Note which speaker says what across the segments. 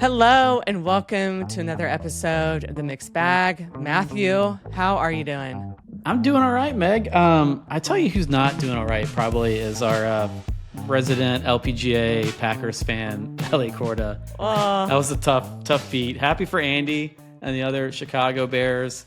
Speaker 1: Hello and welcome to another episode of The Mixed Bag. Matthew, how are you doing?
Speaker 2: I'm doing all right, Meg. I tell you who's not doing all right probably is our resident LPGA Packers fan, Ellie Corda. That was a tough beat. Happy for Andy and the other Chicago Bears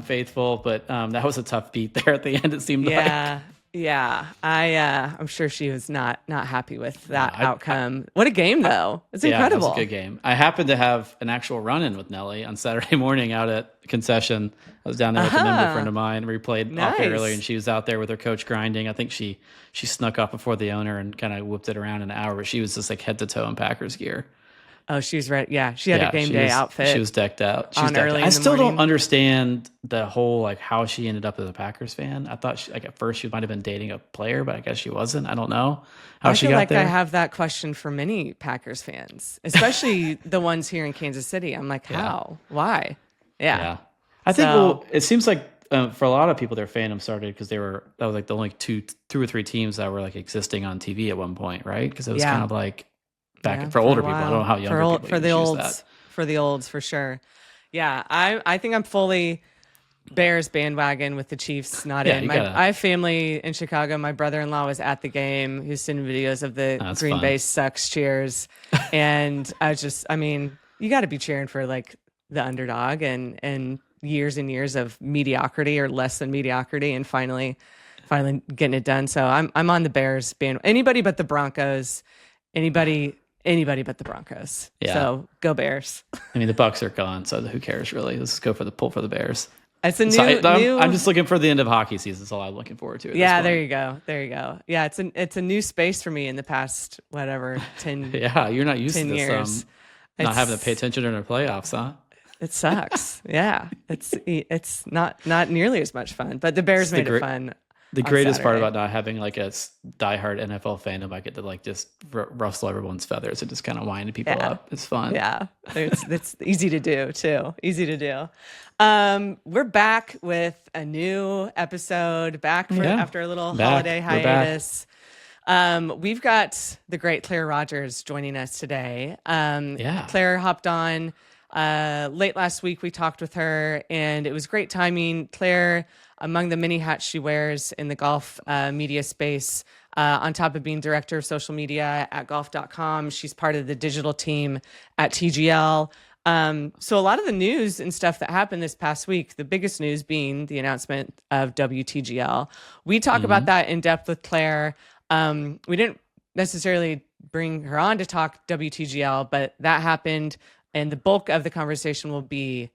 Speaker 2: faithful, but that was a tough beat there at the end, it seemed like.
Speaker 1: Yeah. I'm sure she was not happy with that outcome. What a game, though. It's incredible.
Speaker 2: Yeah, it was a good game. I happened to have an actual run-in with Nelly on Saturday morning out at the concession. I was down there with a member friend of mine. We played off there earlier, and she was out there with her coach grinding. I think she snuck up before the owner and kind of whipped it around an hour, but she was just like head to toe in Packers gear.
Speaker 1: Oh, she was ready. Yeah, she had a game day outfit.
Speaker 2: She was decked out.
Speaker 1: I
Speaker 2: still don't understand the whole like how she ended up as a Packers fan. I thought at first she might have been dating a player, but I guess she wasn't. I don't know how she got there.
Speaker 1: I have that question for many Packers fans, especially the ones here in Kansas City. I'm like, how? Why? Yeah.
Speaker 2: I think it seems like for a lot of people, their fandom started because that was like the only two or three teams that were like existing on TV at one point, right? Because it was kind of like. For older people, I don't know how younger people
Speaker 1: for the olds, for the olds for sure. Yeah, I think I'm fully Bears bandwagon with the Chiefs not in. I have family in Chicago. My brother-in-law was at the game. He was sending videos of the Green Bay sucks cheers, and you got to be cheering for like the underdog and years and years of mediocrity or less than mediocrity, and finally getting it done. So I'm on the Bears band. Anybody but the Broncos. Anybody but the Broncos.
Speaker 2: Yeah.
Speaker 1: So go Bears.
Speaker 2: I mean, the Bucks are gone, so who cares really? Let's go for the pull for the Bears.
Speaker 1: It's new.
Speaker 2: I'm just looking for the end of hockey season. That's all I'm looking forward to.
Speaker 1: There you go. Yeah, it's a new space for me in the past 10.
Speaker 2: Yeah, you're not used to this.
Speaker 1: Years.
Speaker 2: Not having to pay attention during the playoffs, huh?
Speaker 1: It sucks. Yeah, it's not nearly as much fun. But the Bears made it fun.
Speaker 2: The greatest part about not having like a diehard NFL fandom, I get to like just rustle everyone's feathers and just kind of wind people up. It's fun.
Speaker 1: Yeah, it's easy to do too. Easy to do. We're back with a new episode. After a little holiday hiatus. We've got the great Claire Rogers joining us today. Claire hopped on late last week. We talked with her, and it was great timing. Claire, among the many hats she wears in the golf media space, on top of being director of social media at golf.com, she's part of the digital team at TGL. So a lot of the news and stuff that happened this past week, the biggest news being the announcement of WTGL. We talk about that in depth with Claire. We didn't necessarily bring her on to talk WTGL, but that happened. And the bulk of the conversation will be,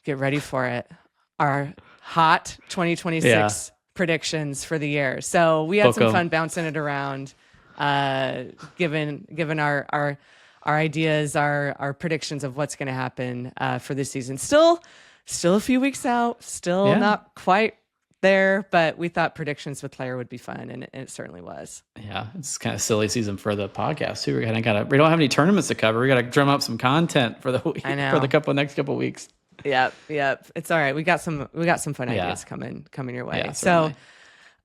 Speaker 1: get ready for it, our hot 2026 predictions for the year. So we had some fun bouncing it around, given our ideas, our predictions of what's going to happen for this season. Still a few weeks out, not quite there, but we thought predictions with Claire would be fun, and it certainly was.
Speaker 2: Yeah, it's kind of silly season for the podcast too. We don't have any tournaments to cover. We got to drum up some content for the week, for the next couple weeks.
Speaker 1: Yep. It's all right. We got some fun ideas coming your way.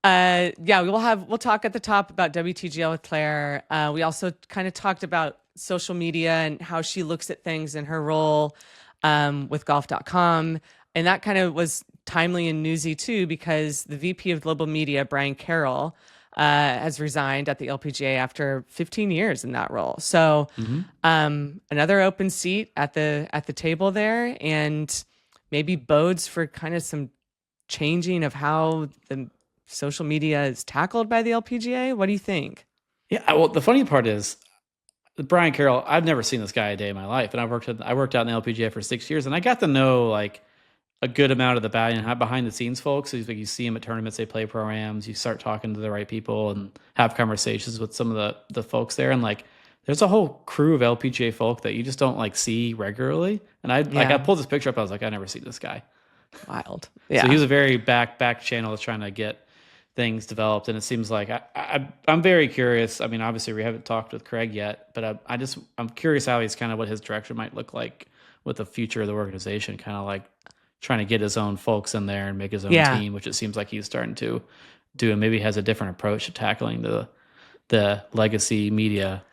Speaker 2: Yeah,
Speaker 1: we'll talk at the top about WTGL with Claire. We also kind of talked about social media and how she looks at things and her role with golf.com. And that kind of was timely and newsy too, because the VP of Global Media, Brian Carroll, has resigned at the LPGA after 15 years in that role. So another open seat at the table there, and maybe bodes for kind of some changing of how the social media is tackled by the LPGA. What do you think?
Speaker 2: Yeah, well, the funny part is Brian Carroll, I've never seen this guy a day in my life, and I worked out in the LPGA for 6 years, and I got to know like a good amount of the behind the scenes folks. So you see them at tournaments, they play programs, you start talking to the right people and have conversations with some of the folks there. And like, there's a whole crew of LPGA folk that you just don't like see regularly. And I pulled this picture up. I was like, I never see this guy.
Speaker 1: Wild. Yeah.
Speaker 2: So he was a very back channel that's trying to get things developed. And it seems like I'm very curious. I mean, obviously we haven't talked with Craig yet, but I'm curious how he's kind of what his direction might look like with the future of the organization, kind of like trying to get his own folks in there and make his own team, which it seems like he's starting to do, and maybe has a different approach to tackling the legacy media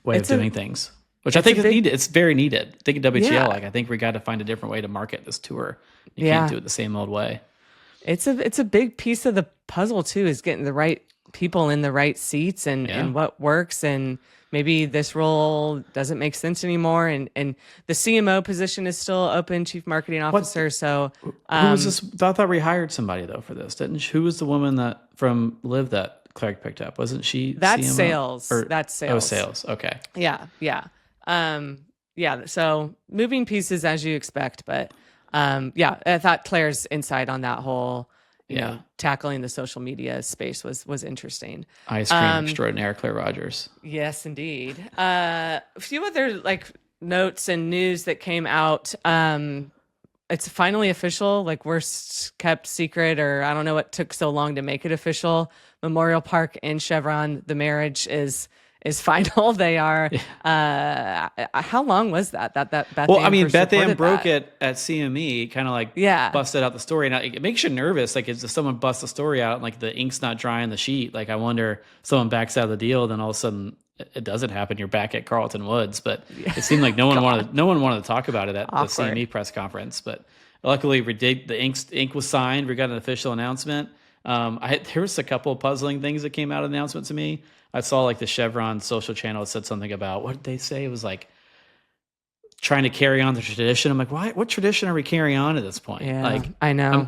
Speaker 2: way of doing things. which I think is needed. It's very needed. I think at WGL, I think we got to find a different way to market this tour. You can't do it the same old way.
Speaker 1: It's a big piece of the puzzle too, is getting the right people in the right seats and what works, and maybe this role doesn't make sense anymore, and the CMO position is still open, chief marketing officer. So
Speaker 2: who was this? I thought we hired somebody though for this, didn't she? Who was the woman that from Live that Craig picked up? Wasn't she?
Speaker 1: That's
Speaker 2: CMO?
Speaker 1: sales. That's sales.
Speaker 2: Oh, sales. Okay.
Speaker 1: Yeah. So moving pieces as you expect, but I thought Claire's insight on that whole, you know, tackling the social media space was interesting.
Speaker 2: Ice cream extraordinaire, Claire Rogers.
Speaker 1: Yes, indeed. A few other notes and news that came out. It's finally official, worst kept secret, or I don't know what took so long to make it official. Memorial Park and Chevron, the marriage is final. They are. How long was that? That Beth
Speaker 2: Well,
Speaker 1: Ann
Speaker 2: I mean,
Speaker 1: first
Speaker 2: Beth Ann
Speaker 1: reported
Speaker 2: broke
Speaker 1: that.
Speaker 2: it at CME, kind of busted out the story. Now it makes you nervous. If someone busts the story out, and the ink's not dry on the sheet, I wonder if someone backs out of the deal, then all of a sudden it doesn't happen. You're back at Carlton Woods, but it seemed like no one wanted to talk about it at the CME press conference. But luckily, the ink was signed. We got an official announcement. There was a couple of puzzling things that came out of the announcement to me. I saw the Chevron social channel said something about, what did they say? It was trying to carry on the tradition. I'm why? What tradition are we carrying on at this point?
Speaker 1: Yeah, I know.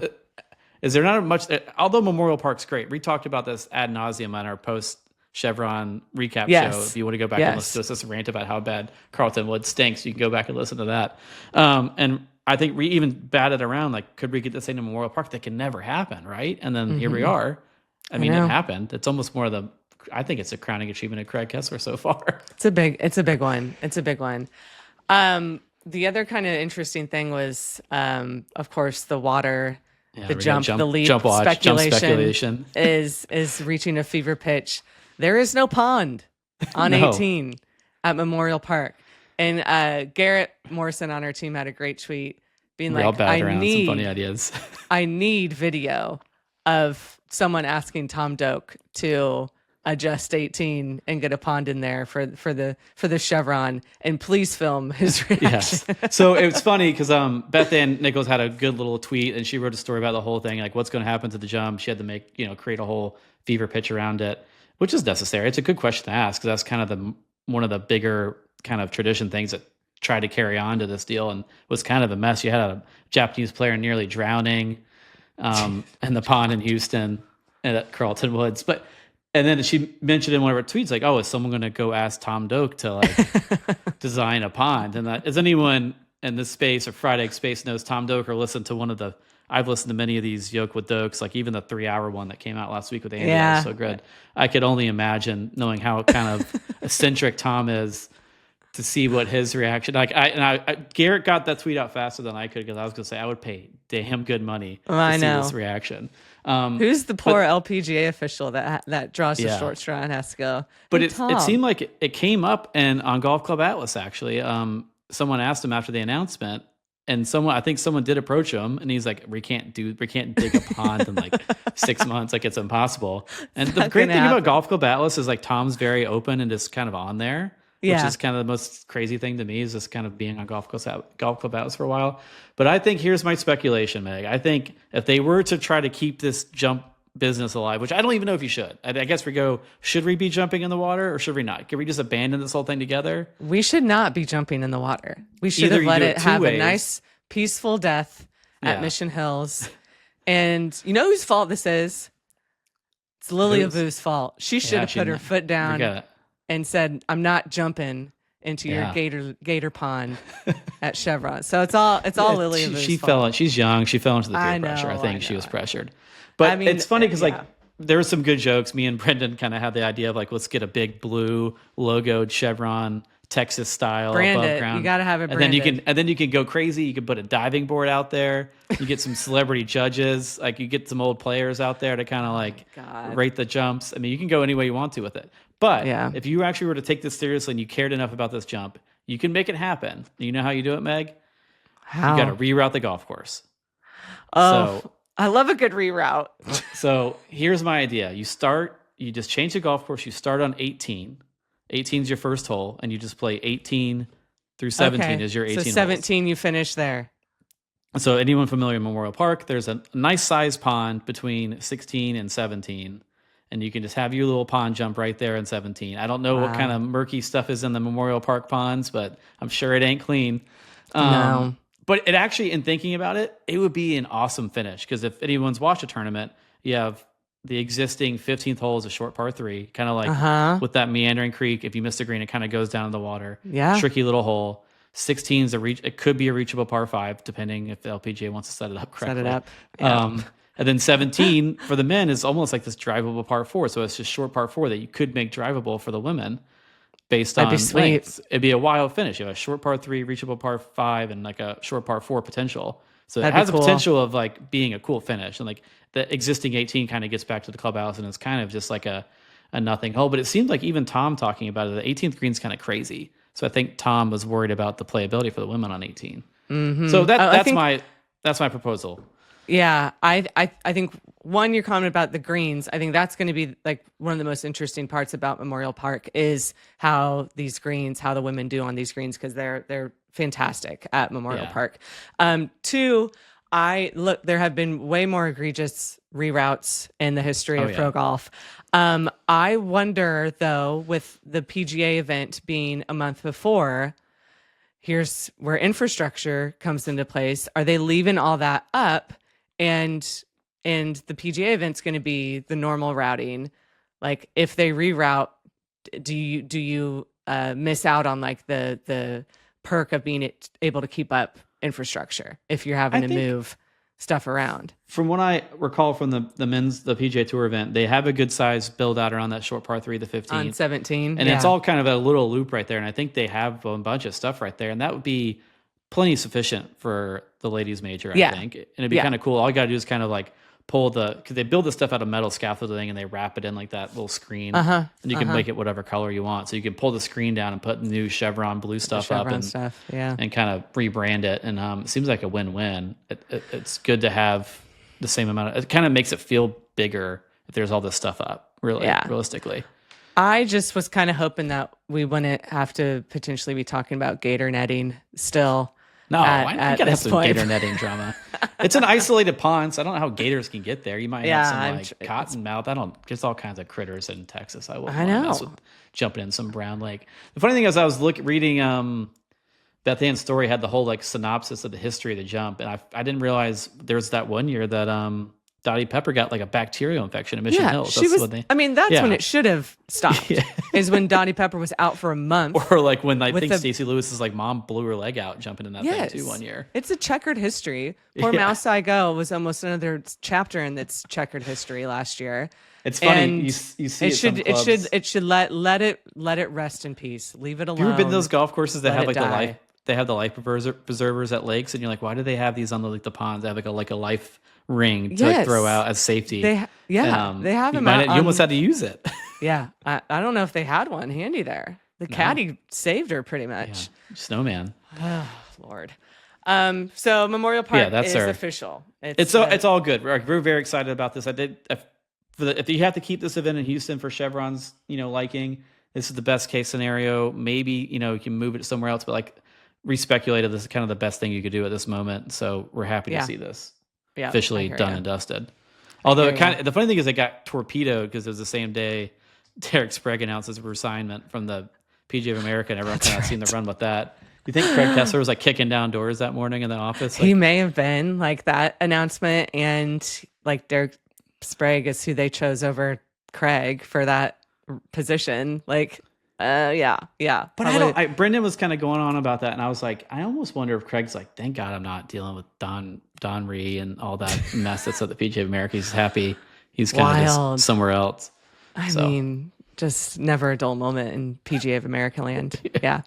Speaker 2: Is there not much? Although Memorial Park's great, we talked about this ad nauseum on our post Chevron recap show. If you want to go back and listen to this rant about how bad Carlton Woods stinks, you can go back and listen to that. And I think we even batted around could we get this thing to Memorial Park? That can never happen, right? And then here we are. I mean, it happened. It's almost more of I think it's a crowning achievement of Craig Kessler so far.
Speaker 1: It's a big one. It's a big one. The other kind of interesting thing was, of course, the water, the leap speculation is reaching a fever pitch. There is no pond on 18 at Memorial Park. And Garrett Morrison on our team had a great tweet being
Speaker 2: some funny ideas.
Speaker 1: I need video of someone asking Tom Doak to adjust 18 and get a pond in there for the Chevron, and please film his reaction.
Speaker 2: Yes. So it was funny because Beth Ann Nichols had a good little tweet, and she wrote a story about the whole thing, what's going to happen to the jump. She had to create a whole fever pitch around it, which is necessary. It's a good question to ask because that's kind of one of the bigger kind of tradition things that tried to carry on to this deal and was kind of a mess. You had a Japanese player nearly drowning in the pond in Houston and at Carlton Woods, and then she mentioned in one of her tweets, is someone going to go ask Tom Doak to design a pond? And as anyone in this space or Friday space knows, Tom Doak, or listened to I've listened to many of these Yoke with Dokes, even the 3-hour one that came out last week with Andy. That was so good. I could only imagine, knowing how kind of eccentric Tom is, to see what his reaction. Garrett got that tweet out faster than I could, because I was going to say I would pay damn good money to see this reaction.
Speaker 1: Who's the poor LPGA official that draws the short straw and has to go?
Speaker 2: But it seemed like it came up on Golf Club Atlas, actually. Someone asked him after the announcement, and I think someone did approach him, and he's like, we can't dig a pond in 6 months. It's impossible. And the great thing about Golf Club Atlas is Tom's very open and just kind of on there. Which is kind of the most crazy thing to me, is just kind of being on Golf Club Atlas for a while. But I think here's my speculation, Meg. I think if they were to try to keep this jump business alive, which I don't even know if you should. I guess should we be jumping in the water or should we not? Can we just abandon this whole thing together?
Speaker 1: We should not be jumping in the water. We should have let it have a nice, peaceful death at Mission Hills. And you know whose fault this is? It's Lily Avu's fault. She should have put her foot down and said, I'm not jumping into your gator pond at Chevron. So it's all Lily Avu's fault.
Speaker 2: She's young. She fell into the peer pressure. I think she was pressured. But it's funny because there were some good jokes. Me and Brendan kind of had the idea of let's get a big blue logoed Chevron Texas style above ground.
Speaker 1: You got to have it branded.
Speaker 2: And then you can go crazy. You can put a diving board out there. You get some celebrity judges. You get some old players out there to kind of rate the jumps. I mean, you can go any way you want to with it. But if you actually were to take this seriously and you cared enough about this jump, you can make it happen. You know how you do it, Meg?
Speaker 1: How?
Speaker 2: You got to reroute the golf course.
Speaker 1: Oh, I love a good reroute.
Speaker 2: So here's my idea. You just change the golf course. You start on 18. 18 is your first hole, and you just play 18 through 17 is your 18
Speaker 1: so 17 holes. You finish there.
Speaker 2: So anyone familiar with Memorial Park, there's a nice sized pond between 16 and 17. And you can just have your little pond jump right there in 17. I don't know what kind of murky stuff is in the Memorial Park ponds, but I'm sure it ain't clean.
Speaker 1: No.
Speaker 2: But it actually, in thinking about it, it would be an awesome finish. Because if anyone's watched a tournament, you have the existing 15th hole is a short par 3, kind of like with that meandering creek. If you miss the green, it kind of goes down in the water.
Speaker 1: Yeah.
Speaker 2: Tricky little hole. 16 is it could be a reachable par 5, depending if the LPGA wants to set it up correctly.
Speaker 1: Set it up. Yeah.
Speaker 2: And then 17 for the men is almost like this drivable par 4. So it's just short par 4 that you could make drivable for the women based on lengths. It'd be a wild finish. You have a short par 3, reachable par 5, and like a short par 4 potential. So it has a potential of like being a cool finish. And like the existing 18 kind of gets back to the clubhouse, and it's kind of just like a nothing hole. But it seemed like even Tom talking about it, the 18th green's kind of crazy. So I think Tom was worried about the playability for the women on 18. Mm-hmm. So that's my proposal.
Speaker 1: Yeah, I think your comment about the greens, I think that's going to be like one of the most interesting parts about Memorial Park is how the women do on these greens, because they're fantastic at Memorial Park. 2, there have been way more egregious reroutes in the history of pro golf. I wonder though, with the PGA event being a month before, here's where infrastructure comes into place. Are they leaving all that up? And the PGA event's going to be the normal routing. Like if they reroute, do you miss out on like the perk of being able to keep up infrastructure if you're having to move stuff around?
Speaker 2: From what I recall from the PGA Tour event, they have a good size build out around that short par 3, the 15.
Speaker 1: On 17.
Speaker 2: And it's all kind of a little loop right there. And I think they have a bunch of stuff right there. And that would be plenty sufficient for the ladies major, I think. And it'd be kind of cool. All you got to do is kind of like pull because they build this stuff out of metal scaffolding and they wrap it in like that little screen. And you can make it whatever color you want. So you can pull the screen down and put new chevron blue stuff up and kind of rebrand it. And it seems like a win-win. It's good to have the same amount it kind of makes it feel bigger if there's all this stuff up, realistically.
Speaker 1: I just was kind of hoping that we wouldn't have to potentially be talking about gator netting still.
Speaker 2: No, you gotta have some gator netting drama. It's an isolated pond, so I don't know how gators can get there. You might have some cottonmouth. There's all kinds of critters in Texas. I wouldn't mess with jumping in some brown lake. The funny thing is, I was reading Beth Ann's story had the whole like synopsis of the history of the jump, and I didn't realize there was that one year that Dottie Pepper got like a bacterial infection at Mission Hills.
Speaker 1: That's when it should have stopped. Is when Dottie Pepper was out for a month.
Speaker 2: Or like when I think Stacey Lewis's like mom blew her leg out jumping in that thing too one year.
Speaker 1: It's a checkered history. Poor Mouse I Go was almost another chapter in its checkered history last year.
Speaker 2: It's funny. And you see
Speaker 1: it should let it rest in peace. Leave it alone.
Speaker 2: You ever been to those golf courses that have like they have the life preservers at lakes, and you're like, why do they have these on the ponds? They have like a life ring to throw out as safety.
Speaker 1: They have them.
Speaker 2: You almost had to use it.
Speaker 1: I don't know if they had one handy there. The caddy saved her pretty much.
Speaker 2: Snowman.
Speaker 1: Oh, Lord. So Memorial Park is official.
Speaker 2: It's all good. We're very excited about this. If you have to keep this event in Houston for Chevron's liking, this is the best case scenario. Maybe you can move it somewhere else, but like respeculated, this is kind of the best thing you could do at this moment. So we're happy to see this. Officially done and dusted. Although the funny thing is it got torpedoed because it was the same day Derek Sprague announced his resignment from the PGA of America, and everyone kind of seen the run with that. You think Craig Kessler was like kicking down doors that morning in the office?
Speaker 1: He may have been like that announcement, and like Derek Sprague is who they chose over Craig for that position. Like, But
Speaker 2: Brendan was kind of going on about that, and I was like, I almost wonder if Craig's like, thank God I'm not dealing with Don Ree and all that mess that's at the PGA of America. He's happy. He's kind of just somewhere else.
Speaker 1: I mean, just never a dull moment in PGA of America land. Yeah.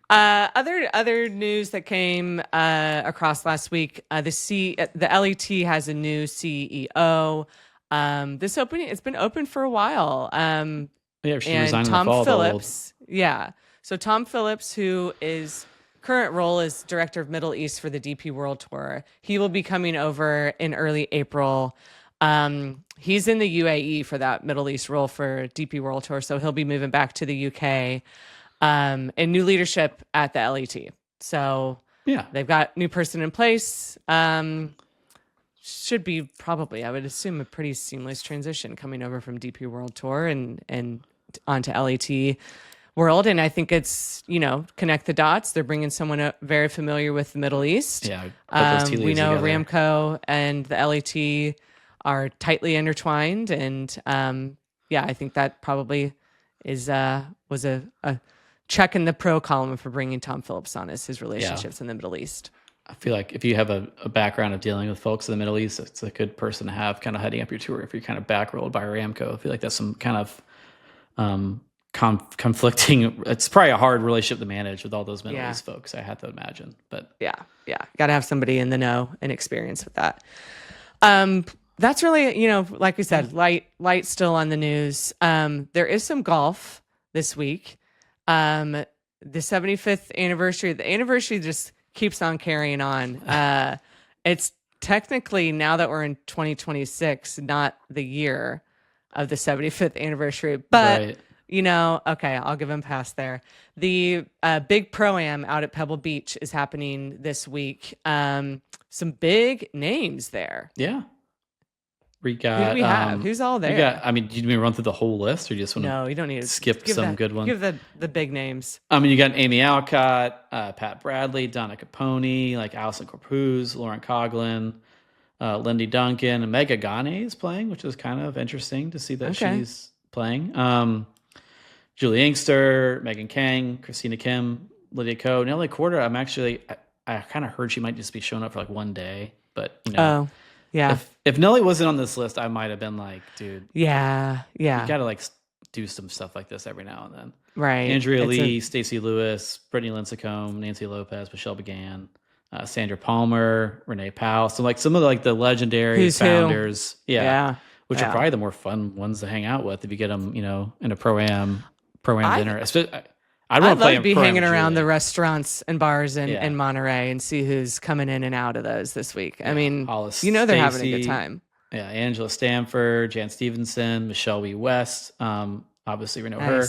Speaker 1: Other news that came across last week, the LET has a new CEO. It's been open for a while.
Speaker 2: She resigned in the
Speaker 1: Tom
Speaker 2: fall.
Speaker 1: Phillips. So Tom Phillips, who is current role is director of Middle East for the DP World Tour. He will be coming over in early April. He's in the UAE for that Middle East role for DP World Tour, so he'll be moving back to the UK. And new leadership at the LET. So they've got new person in place. Should be probably, I would assume, a pretty seamless transition coming over from DP World Tour and onto LET World. And I think it's, connect the dots. They're bringing someone very familiar with the Middle East.
Speaker 2: Yeah,
Speaker 1: we know together. Ramco and the LET are tightly intertwined. And I think that probably was a check in the pro column for bringing Tom Phillips on as his relationships in the Middle East.
Speaker 2: I feel like if you have a background of dealing with folks in the Middle East, it's a good person to have kind of heading up your tour. If you're kind of backrolled by Aramco, I feel like that's some kind of conflicting. It's probably a hard relationship to manage with all those Middle East folks, I have to imagine. But
Speaker 1: got to have somebody in the know and experience with that. That's really, like we said, light still on the news. There is some golf this week. The 75th anniversary, the anniversary just keeps on carrying on. It's technically, now that we're in 2026, not the year of the 75th anniversary, but okay, I'll give him pass there. The big pro-am out at Pebble Beach is happening this week. Some big names there.
Speaker 2: Yeah. We got,
Speaker 1: who do we have? Who's all there?
Speaker 2: Do you mean run through the whole list, or you just want to?
Speaker 1: No, you don't need to
Speaker 2: skip some good ones.
Speaker 1: Give the big names.
Speaker 2: You got Amy Alcott, Pat Bradley, Donna Capone, like Allison Corpuz, Lauren Coughlin, Lindy Duncan, and Mega Gane is playing, which is kind of interesting to see that she's playing. Julie Inkster, Megan Kang, Christina Kim, Lydia Ko, Nelly Corder. I kind of heard she might just be showing up for like one day, but
Speaker 1: yeah.
Speaker 2: If Nelly wasn't on this list, I might have been like, dude.
Speaker 1: Yeah.
Speaker 2: You got to like do some stuff like this every now and then.
Speaker 1: Right.
Speaker 2: Andrea Lee, Stacey Lewis, Brittany Lincecum, Nancy Lopez, Michelle Began, Sandra Palmer, Renee Powell. So like some of the legendary founders. Yeah. Which are probably the more fun ones to hang out with if you get them, in a pro-am dinner. I'd love to be
Speaker 1: hanging around the restaurants and bars in Monterey and see who's coming in and out of those this week. I mean, they're having a good time.
Speaker 2: Yeah, Angela Stanford, Jan Stevenson, Michelle Wee West. Obviously, we know her.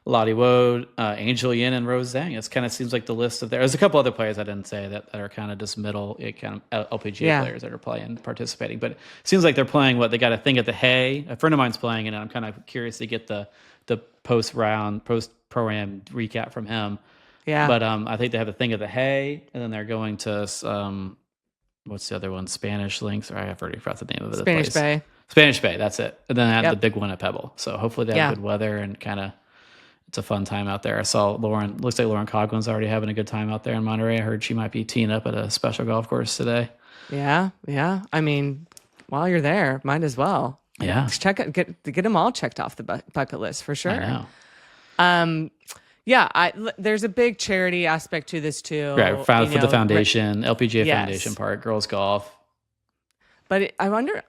Speaker 2: Lottie Woad, Angel Yin, and Rose Zhang. It kind of seems like the list of there's a couple other players I didn't say that are kind of just middle, kind of LPGA players that are participating. But it seems like they're playing they got a thing at the Hay. A friend of mine's playing, and I'm kind of curious to get the post-pro-am recap from him. Yeah. But I think they have a thing at the Hay, and then they're going to what's the other one? Spanish Links, or I've already forgot the name of it. Spanish Bay, that's it. And then they have the big one at Pebble. So hopefully they have good weather and kind of it's a fun time out there. I saw looks like Lauren Coughlin's already having a good time out there in Monterey. I heard she might be teeing up at a special golf course today.
Speaker 1: Yeah. I mean, while you're there, might as well.
Speaker 2: Yeah.
Speaker 1: Get them all checked off the bucket list for sure.
Speaker 2: I know.
Speaker 1: There's a big charity aspect to this too.
Speaker 2: Right, for the foundation, LPGA Foundation part, girls golf.
Speaker 1: But I wonder,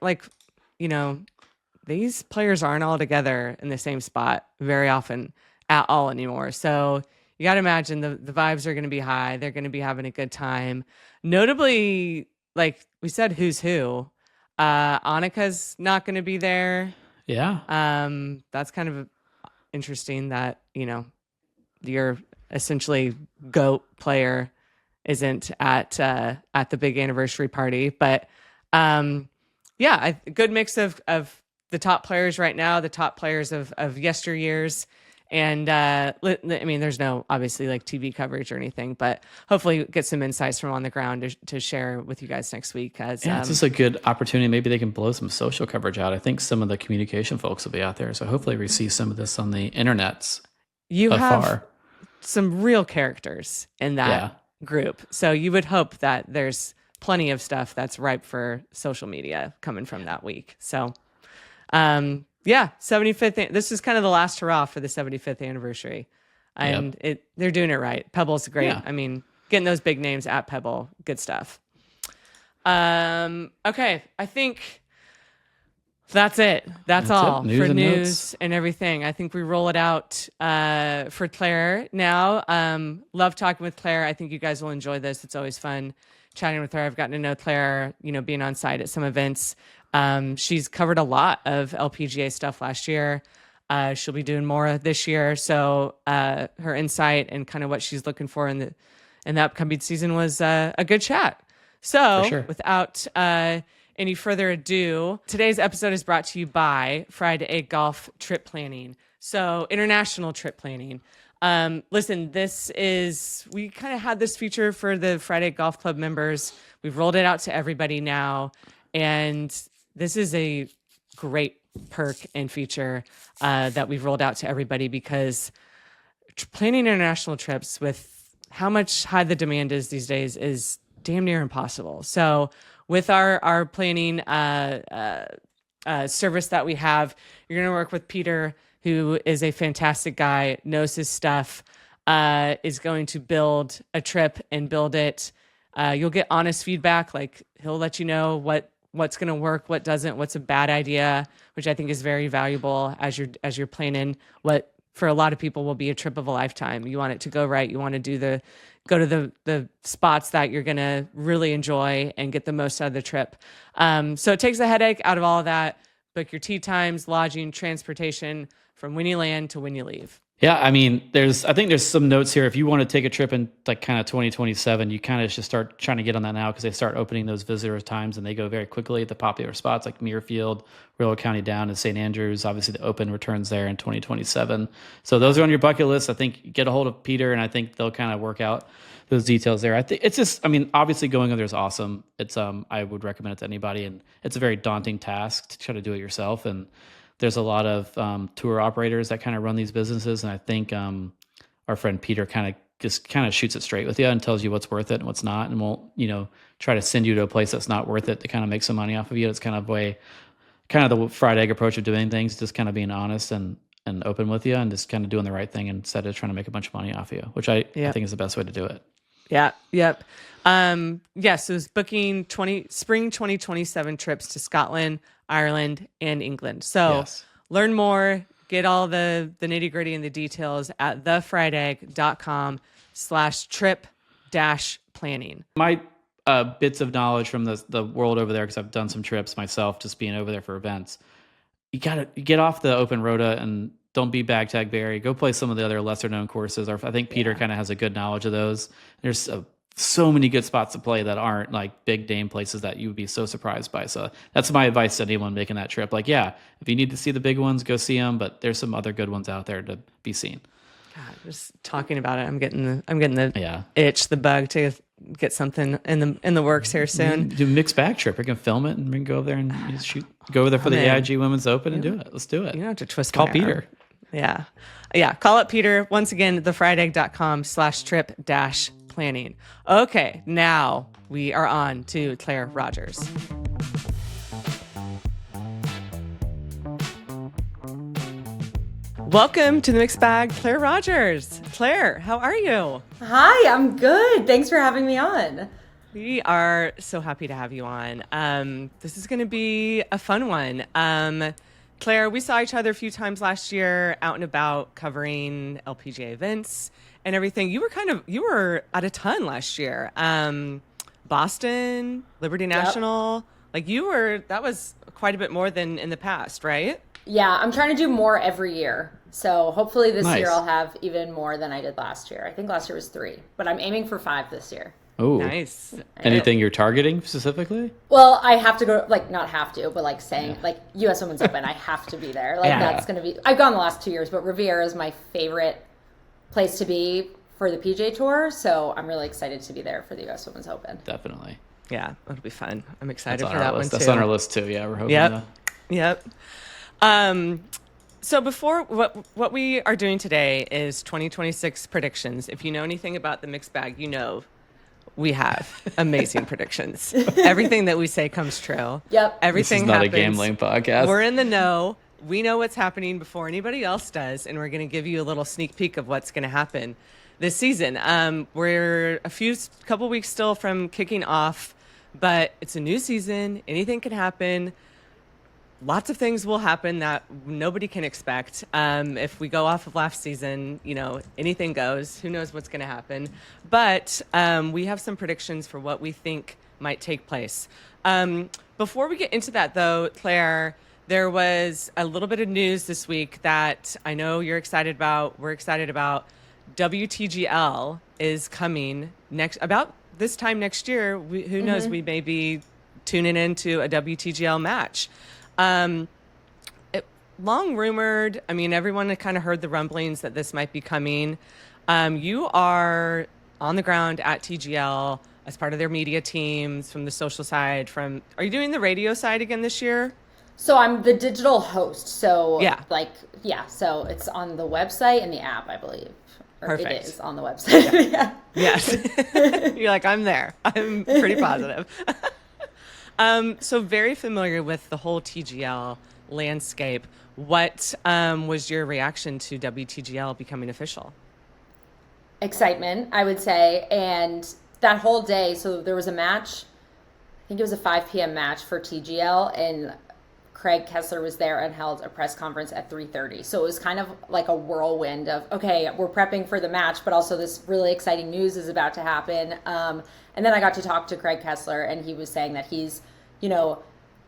Speaker 1: these players aren't all together in the same spot very often at all anymore. So you got to imagine the vibes are going to be high. They're going to be having a good time. Notably, like we said, who's who. Annika's not going to be there.
Speaker 2: Yeah.
Speaker 1: That's kind of interesting that, your essentially GOAT player isn't at the big anniversary party. But a good mix of the top players right now, the top players of yesteryears. And there's no obviously like TV coverage or anything, but hopefully get some insights from on the ground to share with you guys next week. It's
Speaker 2: just a good opportunity. Maybe they can blow some social coverage out. I think some of the communication folks will be out there, so hopefully we see some of this on the internets.
Speaker 1: You have some real characters in that group, so you would hope that there's plenty of stuff that's ripe for social media coming from that week. So. 75th. This is kind of the last hurrah for the 75th anniversary, and they're doing it right. Pebble's great. Yeah. I mean, getting those big names at Pebble, good stuff. Okay, I think That's it. That's all
Speaker 2: news
Speaker 1: for
Speaker 2: and
Speaker 1: news
Speaker 2: notes.
Speaker 1: And everything. I think we roll it out for Claire now. Love talking with Claire. I think you guys will enjoy this. It's always fun chatting with her. I've gotten to know Claire, being on site at some events. She's covered a lot of LPGA stuff last year. She'll be doing more this year. So her insight and kind of what she's looking for in the upcoming season was a good chat. So
Speaker 2: For sure.
Speaker 1: without any further ado, today's episode is brought to you by Fried Egg Golf Trip Planning. So international trip planning. Listen, we kind of had this feature for the Fried Egg Golf Club members. We've rolled it out to everybody now. And this is a great perk and feature that we've rolled out to everybody because planning international trips with how much high the demand is these days is damn near impossible. So with our planning service that we have, you're going to work with Peter, who is a fantastic guy, knows his stuff, is going to build a trip and build it. You'll get honest feedback. Like he'll let you know what's going to work, what doesn't, what's a bad idea, which I think is very valuable as you're planning what for a lot of people will be a trip of a lifetime. You want it to go right. You want to go to the spots that you're going to really enjoy and get the most out of the trip. So it takes the headache out of all of that. Book your tee times, lodging, transportation from when you land to when you leave.
Speaker 2: Yeah, I mean, I think there's some notes here. If you want to take a trip in like kind of 2027, you kind of should start trying to get on that now because they start opening those visitor times and they go very quickly at the popular spots like Muirfield, Railroad County Down, and St. Andrews. Obviously, the Open returns there in 2027. So those are on your bucket list. I think get a hold of Peter, and I think they'll kind of work out those details there. I think it's just, I mean, obviously going over there is awesome. It's I would recommend it to anybody, and it's a very daunting task to try to do it yourself. And there's a lot of tour operators that kind of run these businesses. And I think our friend Peter kind of shoots it straight with you and tells you what's worth it and what's not. And won't, try to send you to a place that's not worth it to kind of make some money off of you. It's kind of the fried egg approach of doing things, just kind of being honest and open with you and just kind of doing the right thing instead of trying to make a bunch of money off of you, which I think is the best way to do it.
Speaker 1: Yeah. Yep. So it's booking spring 2027 trips to Scotland, Ireland, and England. So learn more, get all the nitty gritty and the details at thefriedegg.com/trip-planning.
Speaker 2: My bits of knowledge from the world over there, because I've done some trips myself, just being over there for events. You get off the open rota and don't be bag tag Barry. Go play some of the other lesser known courses. I think Peter kind of has a good knowledge of those. There's so many good spots to play that aren't like big name places that you would be so surprised by. So that's my advice to anyone making that trip. Like, if you need to see the big ones, go see them. But there's some other good ones out there to be seen.
Speaker 1: God, just talking about it, I'm getting the itch, the bug to get something in the works here soon.
Speaker 2: Do a mixed bag trip. We can film it and we can go over there and go over there for the AIG Women's Open and do it. Let's do it.
Speaker 1: You don't have to twist.
Speaker 2: Call Peter.
Speaker 1: Yeah. Call up Peter once again. thefriedegg.com/trip-planning. Okay, now we are on to Claire Rogers. Welcome to the Mixed Bag, Claire Rogers. Claire, how are you?
Speaker 3: Hi, I'm good. Thanks for having me on.
Speaker 1: We are so happy to have you on. This is going to be a fun one. Claire, we saw each other a few times last year out and about covering LPGA events and everything. You were at a ton last year. Boston, Liberty National, that was quite a bit more than in the past, right?
Speaker 3: Yeah, I'm trying to do more every year. So hopefully this year I'll have even more than I did last year. I think last year was 3, but I'm aiming for 5 this year.
Speaker 2: Oh,
Speaker 1: nice.
Speaker 2: Anything you're targeting specifically?
Speaker 3: Well, I have to go, not have to, but US Women's Open, I have to be there. That's going to be, I've gone the last 2 years, but Riviera is my favorite place to be for the PGA Tour. So I'm really excited to be there for the US Women's Open.
Speaker 2: Definitely.
Speaker 1: Yeah, it'll be fun. I'm excited for that one too.
Speaker 2: That's on our list too. Yeah, we're hoping.
Speaker 1: Yep. So before what we are doing today is 2026 predictions. If you know anything about the Mixed Bag, we have amazing predictions. Everything that we say comes true.
Speaker 3: Yep.
Speaker 1: Everything
Speaker 2: This is not
Speaker 1: happens.
Speaker 2: a gambling podcast.
Speaker 1: We're in the know. We know what's happening before anybody else does, and we're going to give you a little sneak peek of what's going to happen this season. We're couple weeks still from kicking off, but it's a new season. Anything can happen. lots of things will happen that nobody can expect. If we go off of last season, anything goes. Who knows what's going to happen? But we have some predictions for what we think might take place. Before we get into that, though, Claire, there was a little bit of news this week that I know you're excited about. We're excited about. WTGL is coming about this time next year. Who knows? We may be tuning into a WTGL match. Long rumored. I mean, everyone had kind of heard the rumblings that this might be coming. You are on the ground at TGL as part of their media teams from the social side. Are you doing the radio side again this year?
Speaker 3: So I'm the digital host. So
Speaker 1: yeah.
Speaker 3: So it's on the website and the app, I believe. Or
Speaker 1: Perfect.
Speaker 3: It is on the website. Yeah.
Speaker 1: Yes. You're like, I'm there. I'm pretty positive. So very familiar with the whole TGL landscape. What was your reaction to WTGL becoming official?
Speaker 3: Excitement, I would say. And that whole day, so there was a match, I think it was a 5 p.m. match for TGL, and Craig Kessler was there and held a press conference at 3:30. So it was kind of like a whirlwind of, okay, we're prepping for the match, but also this really exciting news is about to happen. And then I got to talk to Craig Kessler, and he was saying that he's,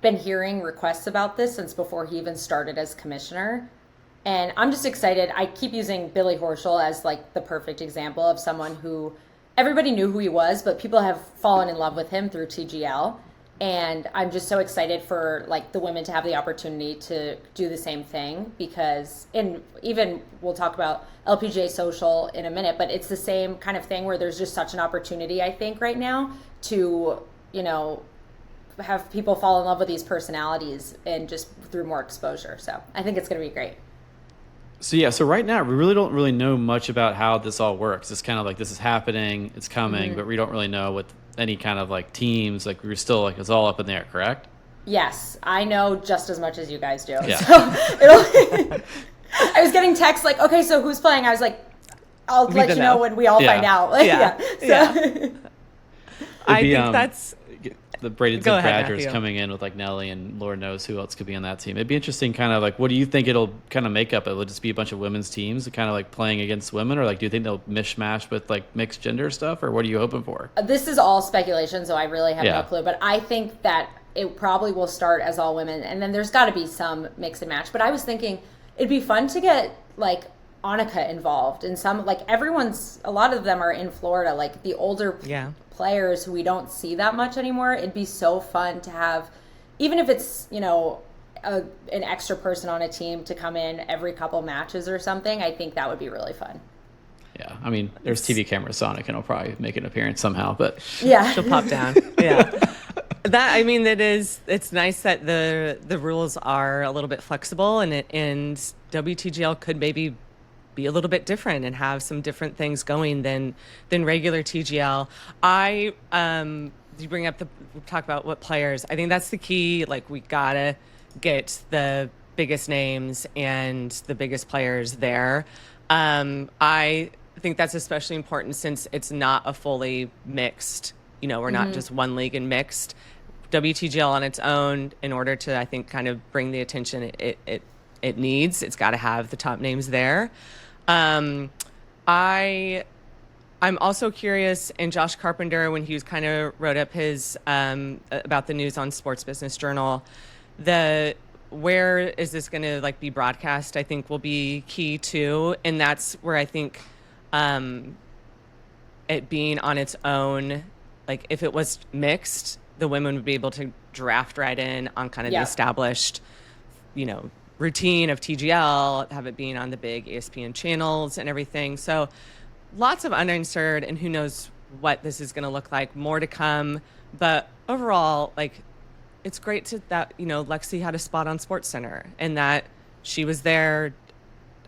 Speaker 3: been hearing requests about this since before he even started as commissioner. And I'm just excited. I keep using Billy Horschel as like the perfect example of someone who everybody knew who he was, but people have fallen in love with him through TGL. And I'm just so excited for like the women to have the opportunity to do the same thing and even we'll talk about LPGA Social in a minute, but it's the same kind of thing where there's just such an opportunity, I think, right now to, have people fall in love with these personalities and just through more exposure. So I think it's going to be great.
Speaker 2: So right now we really don't know much about how this all works. It's kind of like this is happening, it's coming, but we don't really know what any kind of like teams, like we're still like it's all up in the air, correct?
Speaker 3: Yes, I know just as much as you guys do.
Speaker 2: Yeah.
Speaker 3: So I was getting texts like, okay, so who's playing? I was like, I'll let you know when we all find out.
Speaker 1: Yeah. I think that's
Speaker 2: the Bradenton Badgers coming in with like Nelly and Lord knows who else could be on that team. It'd be interesting, kind of like, what do you think it'll kind of make up? It will just be a bunch of women's teams kind of like playing against women, or like do you think they'll mishmash with like mixed gender stuff, or what are you hoping for?
Speaker 3: This is all speculation, so I really have no clue, but I think that it probably will start as all women, and then there's got to be some mix and match. But I was thinking it'd be fun to get like Annika involved in some, like a lot of them are in Florida, like the older players who we don't see that much anymore. It'd be so fun to have, even if it's, an extra person on a team to come in every couple matches or something. I think that would be really fun.
Speaker 2: Yeah, I mean, there's TV camera Sonic, and he'll probably make an appearance somehow, but
Speaker 1: she'll pop down. Yeah. It's nice that the rules are a little bit flexible, and WTGL could maybe be a little bit different and have some different things going than regular TGL. You bring up we'll talk about what players. I think that's the key. Like, we gotta get the biggest names and the biggest players there. I think that's especially important since it's not a fully mixed. We're not just one league and mixed. WTGL on its own, in order to, I think, kind of bring the attention it needs, it's got to have the top names there. I'm also curious, and Josh Carpenter, when he kind of wrote up his about the news on Sports Business Journal, where is this going to like be broadcast, I think will be key too, and that's where I think it being on its own, like if it was mixed, the women would be able to draft right in on kind of the established, routine of TGL, have it being on the big ESPN channels and everything. So lots of unanswered, and who knows what this is going to look like. More to come. But overall, like, it's great that Lexi had a spot on SportsCenter and that she was there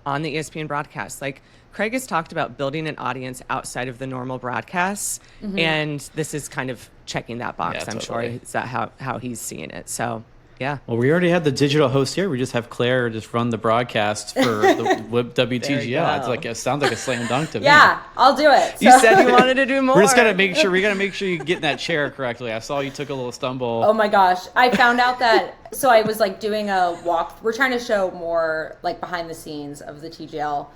Speaker 1: on the ESPN broadcast. Like, Craig has talked about building an audience outside of the normal broadcasts, and this is kind of checking that box. I'm sure is that how he's seeing it. So Yeah.
Speaker 2: Well, we already had the digital host here. We just have Claire just run the broadcast for the WTGL. It's like, it sounds like a slam dunk to me.
Speaker 3: Yeah, I'll do it.
Speaker 1: So. You said you wanted to do more.
Speaker 2: We gotta make sure you get in that chair correctly. I saw you took a little stumble.
Speaker 3: Oh my gosh. I found out that, so I was like doing a walk. We're trying to show more like behind the scenes of the TGL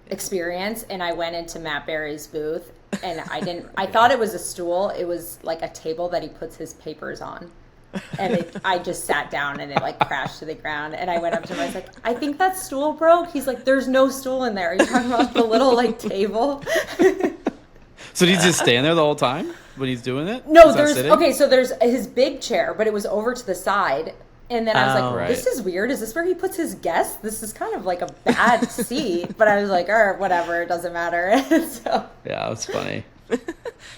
Speaker 3: experience. And I went into Matt Berry's booth and I thought it was a stool. It was like a table that he puts his papers on. And I just sat down and it like crashed to the ground. And I went up to him. I was like, I think that stool broke. He's like, there's no stool in there. Are you talking about the little like table?
Speaker 2: So did he just stand there the whole time when he's doing it?
Speaker 3: No, so there's his big chair, but it was over to the side. And then I was like, this is weird. Is this where he puts his guests? This is kind of like a bad seat. But I was like, whatever, it doesn't matter. So.
Speaker 2: Yeah, that's funny.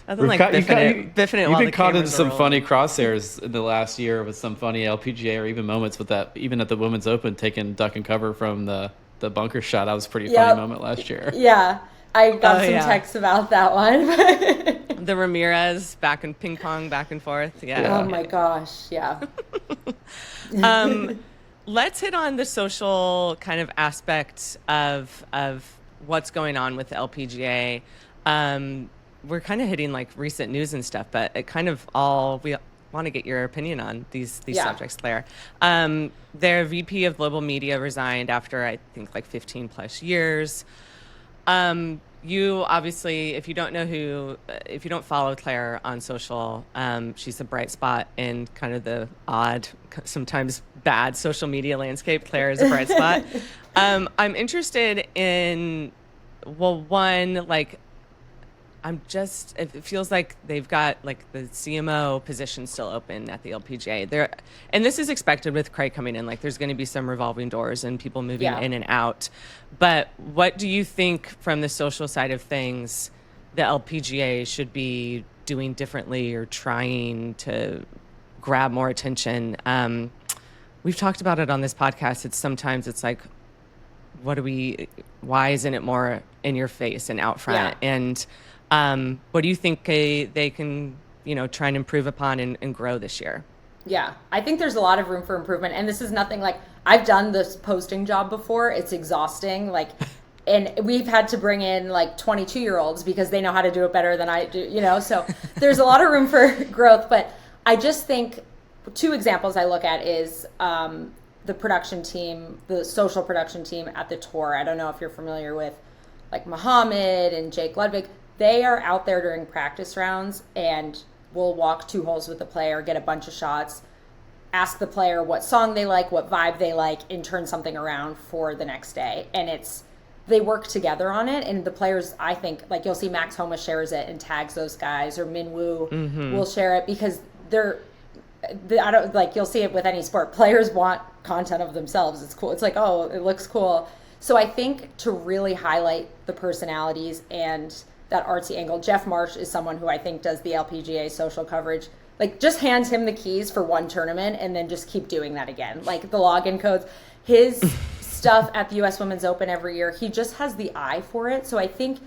Speaker 1: Nothing like biffing it.
Speaker 2: You've been caught in some funny crosshairs in the last year with some funny LPGA or even moments with that. Even at the Women's Open, taking duck and cover from the bunker shot. That was a pretty funny moment last year.
Speaker 3: Yeah, I got some texts about that one.
Speaker 1: The Ramirez back and ping pong back and forth. Yeah.
Speaker 3: Oh my gosh. Yeah.
Speaker 1: Let's hit on the social kind of aspect of what's going on with the LPGA. We're kind of hitting like recent news and stuff, but it kind of we want to get your opinion on these subjects, Claire. Their VP of Global Media resigned after I think like 15 plus years. You obviously, if you don't follow Claire on social, she's a bright spot in kind of the odd, sometimes bad social media landscape. Claire is a bright spot. I'm interested in, it feels like they've got like the CMO position still open at the LPGA. And this is expected with Craig coming in. Like there's going to be some revolving doors and people moving in and out. But what do you think from the social side of things the LPGA should be doing differently or trying to grab more attention? We've talked about it on this podcast. Sometimes it's like, why isn't it more in your face and out front?
Speaker 3: Yeah.
Speaker 1: And what do you think they can, try and improve upon and grow this year?
Speaker 3: Yeah, I think there's a lot of room for improvement. And this is nothing like I've done this posting job before. It's exhausting. And we've had to bring in like 22-year-olds because they know how to do it better than I do, so there's a lot of room for growth. But I just think two examples I look at is the production team, the social production team at the tour. I don't know if you're familiar with like Muhammad and Jake Ludwig. They are out there during practice rounds and will walk 2 holes with the player, get a bunch of shots, ask the player what song they like, what vibe they like, and turn something around for the next day. And they work together on it. And the players, I think, like you'll see Max Homa shares it and tags those guys, or Min Woo will share it because you'll see it with any sport. Players want content of themselves. It's cool. It's like, oh, it looks cool. So I think to really highlight the personalities and that artsy angle, Jeff Marsh is someone who I think does the LPGA social coverage. Like, just hand him the keys for one tournament and then just keep doing that again. Like the login codes, his stuff at the U.S. Women's Open every year, he just has the eye for it. So I think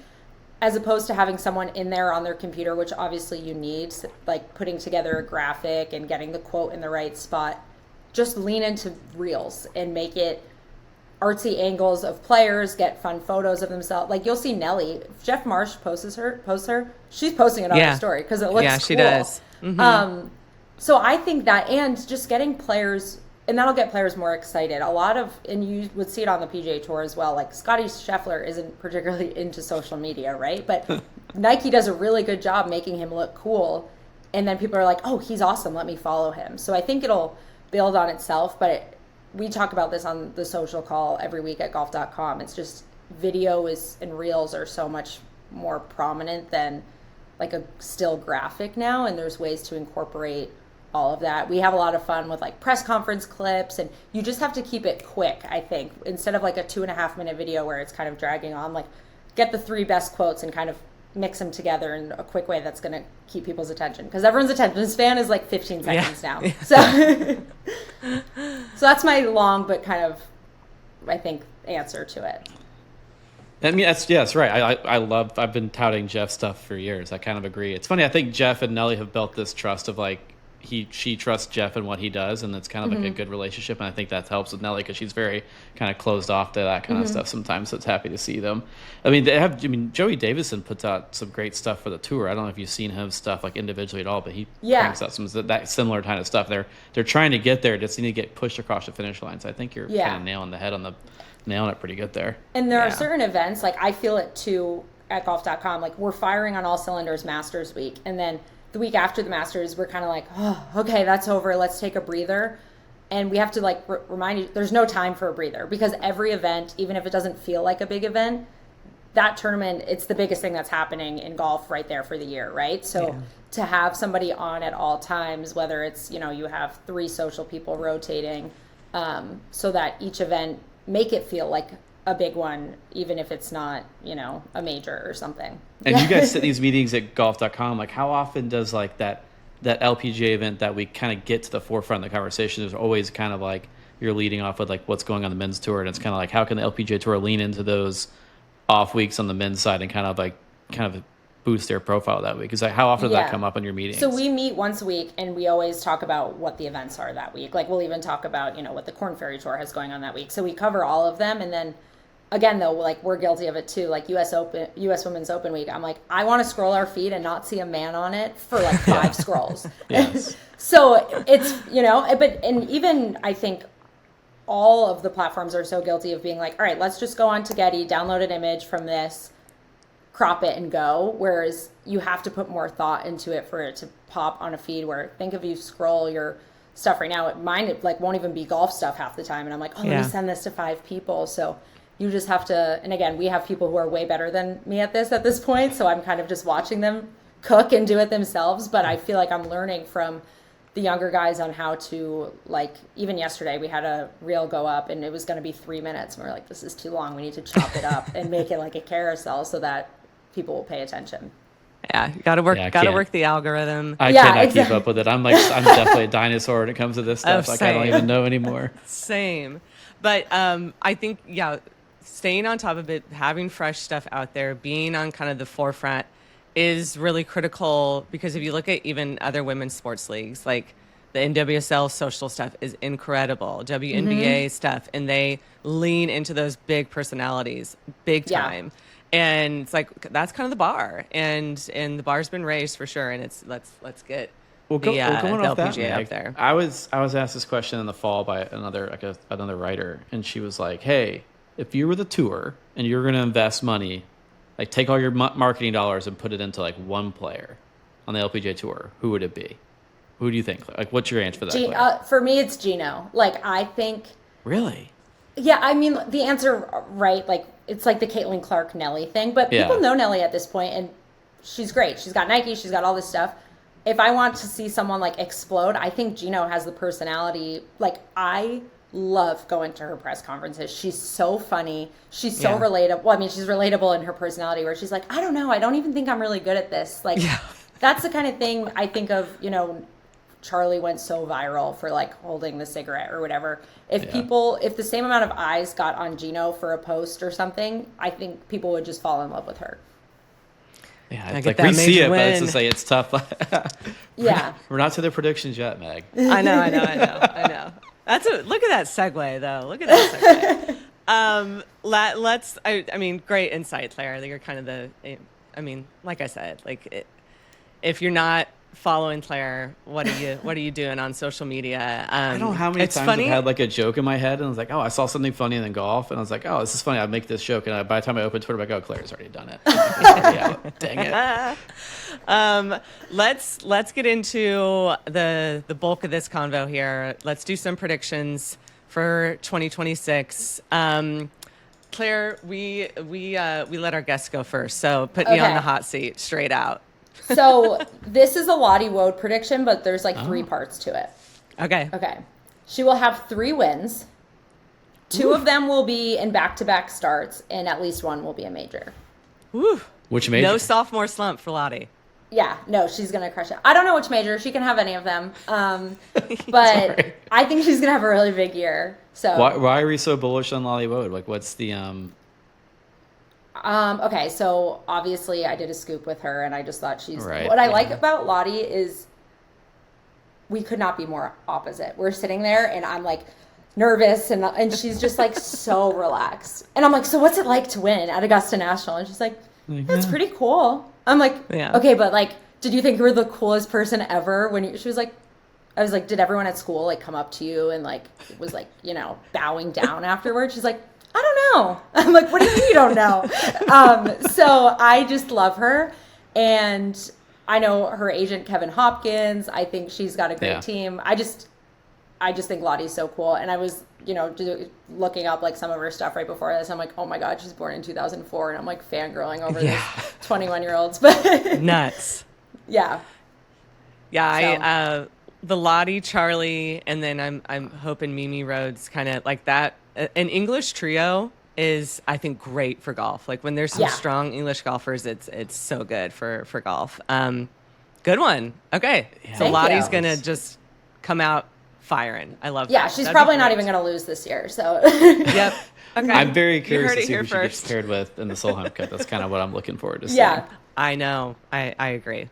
Speaker 3: as opposed to having someone in there on their computer, which obviously you need, like putting together a graphic and getting the quote in the right spot, just lean into reels and make it artsy angles of players, get fun photos of themselves. Like you'll see Nelly, if Jeff Marsh posts her, she's posting it on her story because it looks cool.
Speaker 1: Yeah, she does. Mm-hmm.
Speaker 3: So I think that, and just getting players, and that'll get players more excited. And you would see it on the PGA Tour as well. Like Scotty Scheffler isn't particularly into social media, right? But Nike does a really good job making him look cool. And then people are like, oh, he's awesome, let me follow him. So I think it'll build on itself, but we talk about this on the social call every week at golf.com. It's just video and reels are so much more prominent than like a still graphic now. And there's ways to incorporate all of that. We have a lot of fun with like press conference clips, and you just have to keep it quick, I think. Instead of like a 2.5 minute video where it's kind of dragging on, like get the 3 best quotes and kind of mix them together in a quick way that's going to keep people's attention, because everyone's attention span is like 15 seconds now. So that's my long but kind of, I think, answer to it.
Speaker 2: I mean, that's right. I've been touting Jeff's stuff for years. I kind of agree. It's funny. I think Jeff and Nelly have built this trust of like, she trusts Jeff and what he does, and it's kind of like a good relationship, and I think that helps with Nelly because she's very kind of closed off to that kind of stuff sometimes, so it's happy to see them. I mean, Joey Davison puts out some great stuff for the tour. I don't know if you've seen him stuff like individually at all, but he cranks out some that similar kind of stuff. They're trying to get there, just need to get pushed across the finish line, so I think you're kind of nailing it pretty good there.
Speaker 3: And there are certain events, like I feel it too at golf.com, like we're firing on all cylinders Masters week, and then the week after the Masters, we're kind of like, oh, okay, that's over. Let's take a breather. And we have to like remind you, there's no time for a breather because every event, even if it doesn't feel like a big event, that tournament, it's the biggest thing that's happening in golf right there for the year, right? So to have somebody on at all times, whether it's, you have 3 social people rotating, so that each event make it feel like a big one, even if it's not, a major or something.
Speaker 2: And you guys sit these meetings at golf.com. Like, how often does like that LPGA event that we kind of get to the forefront of the conversation is always kind of like you're leading off with like what's going on the men's tour, and it's kind of like how can the LPGA tour lean into those off weeks on the men's side and kind of boost their profile that week? Because like, how often does that come up in your meetings?
Speaker 3: So we meet once a week, and we always talk about what the events are that week. Like we'll even talk about what the Korn Ferry Tour has going on that week. So we cover all of them, and then. Again, though, like we're guilty of it too. Like U.S. Women's Open week, I'm like, I want to scroll our feed and not see a man on it for like 5 scrolls.
Speaker 2: Yes.
Speaker 3: So it's and even I think all of the platforms are so guilty of being like, all right, let's just go on to Getty, download an image from this, crop it, and go. Whereas you have to put more thought into it for it to pop on a feed. Where think if you scroll your stuff right now, mine like won't even be golf stuff half the time, and I'm like, oh, let me send this to 5 people. So. You just have to, and again, we have people who are way better than me at this point, so I'm kind of just watching them cook and do it themselves, but I feel like I'm learning from the younger guys on how to, like, even yesterday we had a reel go up and it was going to be 3 minutes, and we're like, this is too long, we need to chop it up and make it like a carousel so that people will pay attention.
Speaker 1: Yeah, you gotta work the algorithm.
Speaker 2: I cannot keep up with it. I'm definitely a dinosaur when it comes to this stuff. Like I don't even know anymore.
Speaker 1: Same. But I think, staying on top of it, having fresh stuff out there, being on kind of the forefront is really critical, because if you look at even other women's sports leagues, like the NWSL social stuff is incredible, WNBA stuff, and they lean into those big personalities big time. And it's like, that's kind of the bar, and the bar's been raised for sure. And it's let's get
Speaker 2: going off
Speaker 1: LPGA
Speaker 2: that,
Speaker 1: up there.
Speaker 2: I was asked this question in the fall by another writer, and she was like, hey, if you were the tour and you're going to invest money, like take all your marketing dollars and put it into like one player on the LPGA tour, who would it be? Who do you think? Like, what's your answer for that?
Speaker 3: For me, it's Gino. Like, I think.
Speaker 2: Really?
Speaker 3: Yeah, I mean, the answer, right? Like, it's like the Caitlin Clark Nelly thing, but people know Nelly at this point, and she's great. She's got Nike. She's got all this stuff. If I want to see someone like explode, I think Gino has the personality. Like, I love going to her press conferences. She's so funny. She's so relatable. Well, I mean, she's relatable in her personality, where she's like, I don't know, I don't even think I'm really good at this. Like, that's the kind of thing I think of, Charlie went so viral for like holding the cigarette or whatever. If the same amount of eyes got on Gino for a post or something, I think people would just fall in love with her.
Speaker 2: Yeah, it's like we see it, but it's just like, it's tough. We're not to the predictions yet, Meg.
Speaker 1: I know. Look at that segue, though. Look at that segue. I mean, great insight, Claire. You're kind of like I said, like if you're not following Claire, what are you doing on social media?
Speaker 2: I don't know how many times I've had like a joke in my head, and I was like, oh, I saw something funny in golf, and I was like, oh, this is funny. I'll make this joke, and by the time I open Twitter, I'm like, oh, Claire's already done it. Dang it.
Speaker 1: Let's get into the bulk of this convo here. Let's do some predictions for 2026. Claire, we let our guests go first, so put me on the hot seat straight out.
Speaker 3: So this is a Lottie Woad prediction, but there's like 3 parts to it. Okay. She will have 3 wins. 2 of them will be in back-to-back starts, and at least 1 will be a major.
Speaker 1: Woo.
Speaker 2: Which major?
Speaker 1: No sophomore slump for Lottie.
Speaker 3: Yeah, no, she's going to crush it. I don't know which major. She can have any of them. But I think she's going to have a really big year. So
Speaker 2: why are we so bullish on Lottie Woad? Like, what's the...
Speaker 3: Okay, so obviously I did a scoop with her, and I just thought she's...
Speaker 2: Right,
Speaker 3: what I like about Lottie is we could not be more opposite. We're sitting there and I'm like nervous and she's just like so relaxed. And I'm like, so what's it like to win at Augusta National? And she's like, that's pretty cool. I'm like, okay, but like, did you think you were the coolest person ever when you, she was like, I was like, did everyone at school like come up to you and like was like, you know, bowing down afterwards? She's like, I don't know. I'm like, what do you mean you don't know? So I just love her. And I know her agent, Kevin Hopkins. I think she's got a great team. I just think Lottie's so cool. And I was, you know, looking up like some of her stuff right before this. I'm like, oh my God, she's born in 2004. And I'm like fangirling over these 21-year-olds. But
Speaker 1: nuts.
Speaker 3: Yeah.
Speaker 1: Yeah. The Lottie, Charlie, and then I'm hoping Mimi Rhodes kind of like that. An English trio is, I think, great for golf. Like when there's some strong English golfers, it's so good for golf. Good one. Okay. Yeah. So Lottie's going to just come out firing. I love that.
Speaker 3: Yeah, she's probably not even going to lose this year. So
Speaker 1: Yep. Okay.
Speaker 2: I'm very curious to see who she gets paired with in the Solheim Cup. That's kind of what I'm looking forward to seeing.
Speaker 3: Yeah.
Speaker 1: I know. I agree.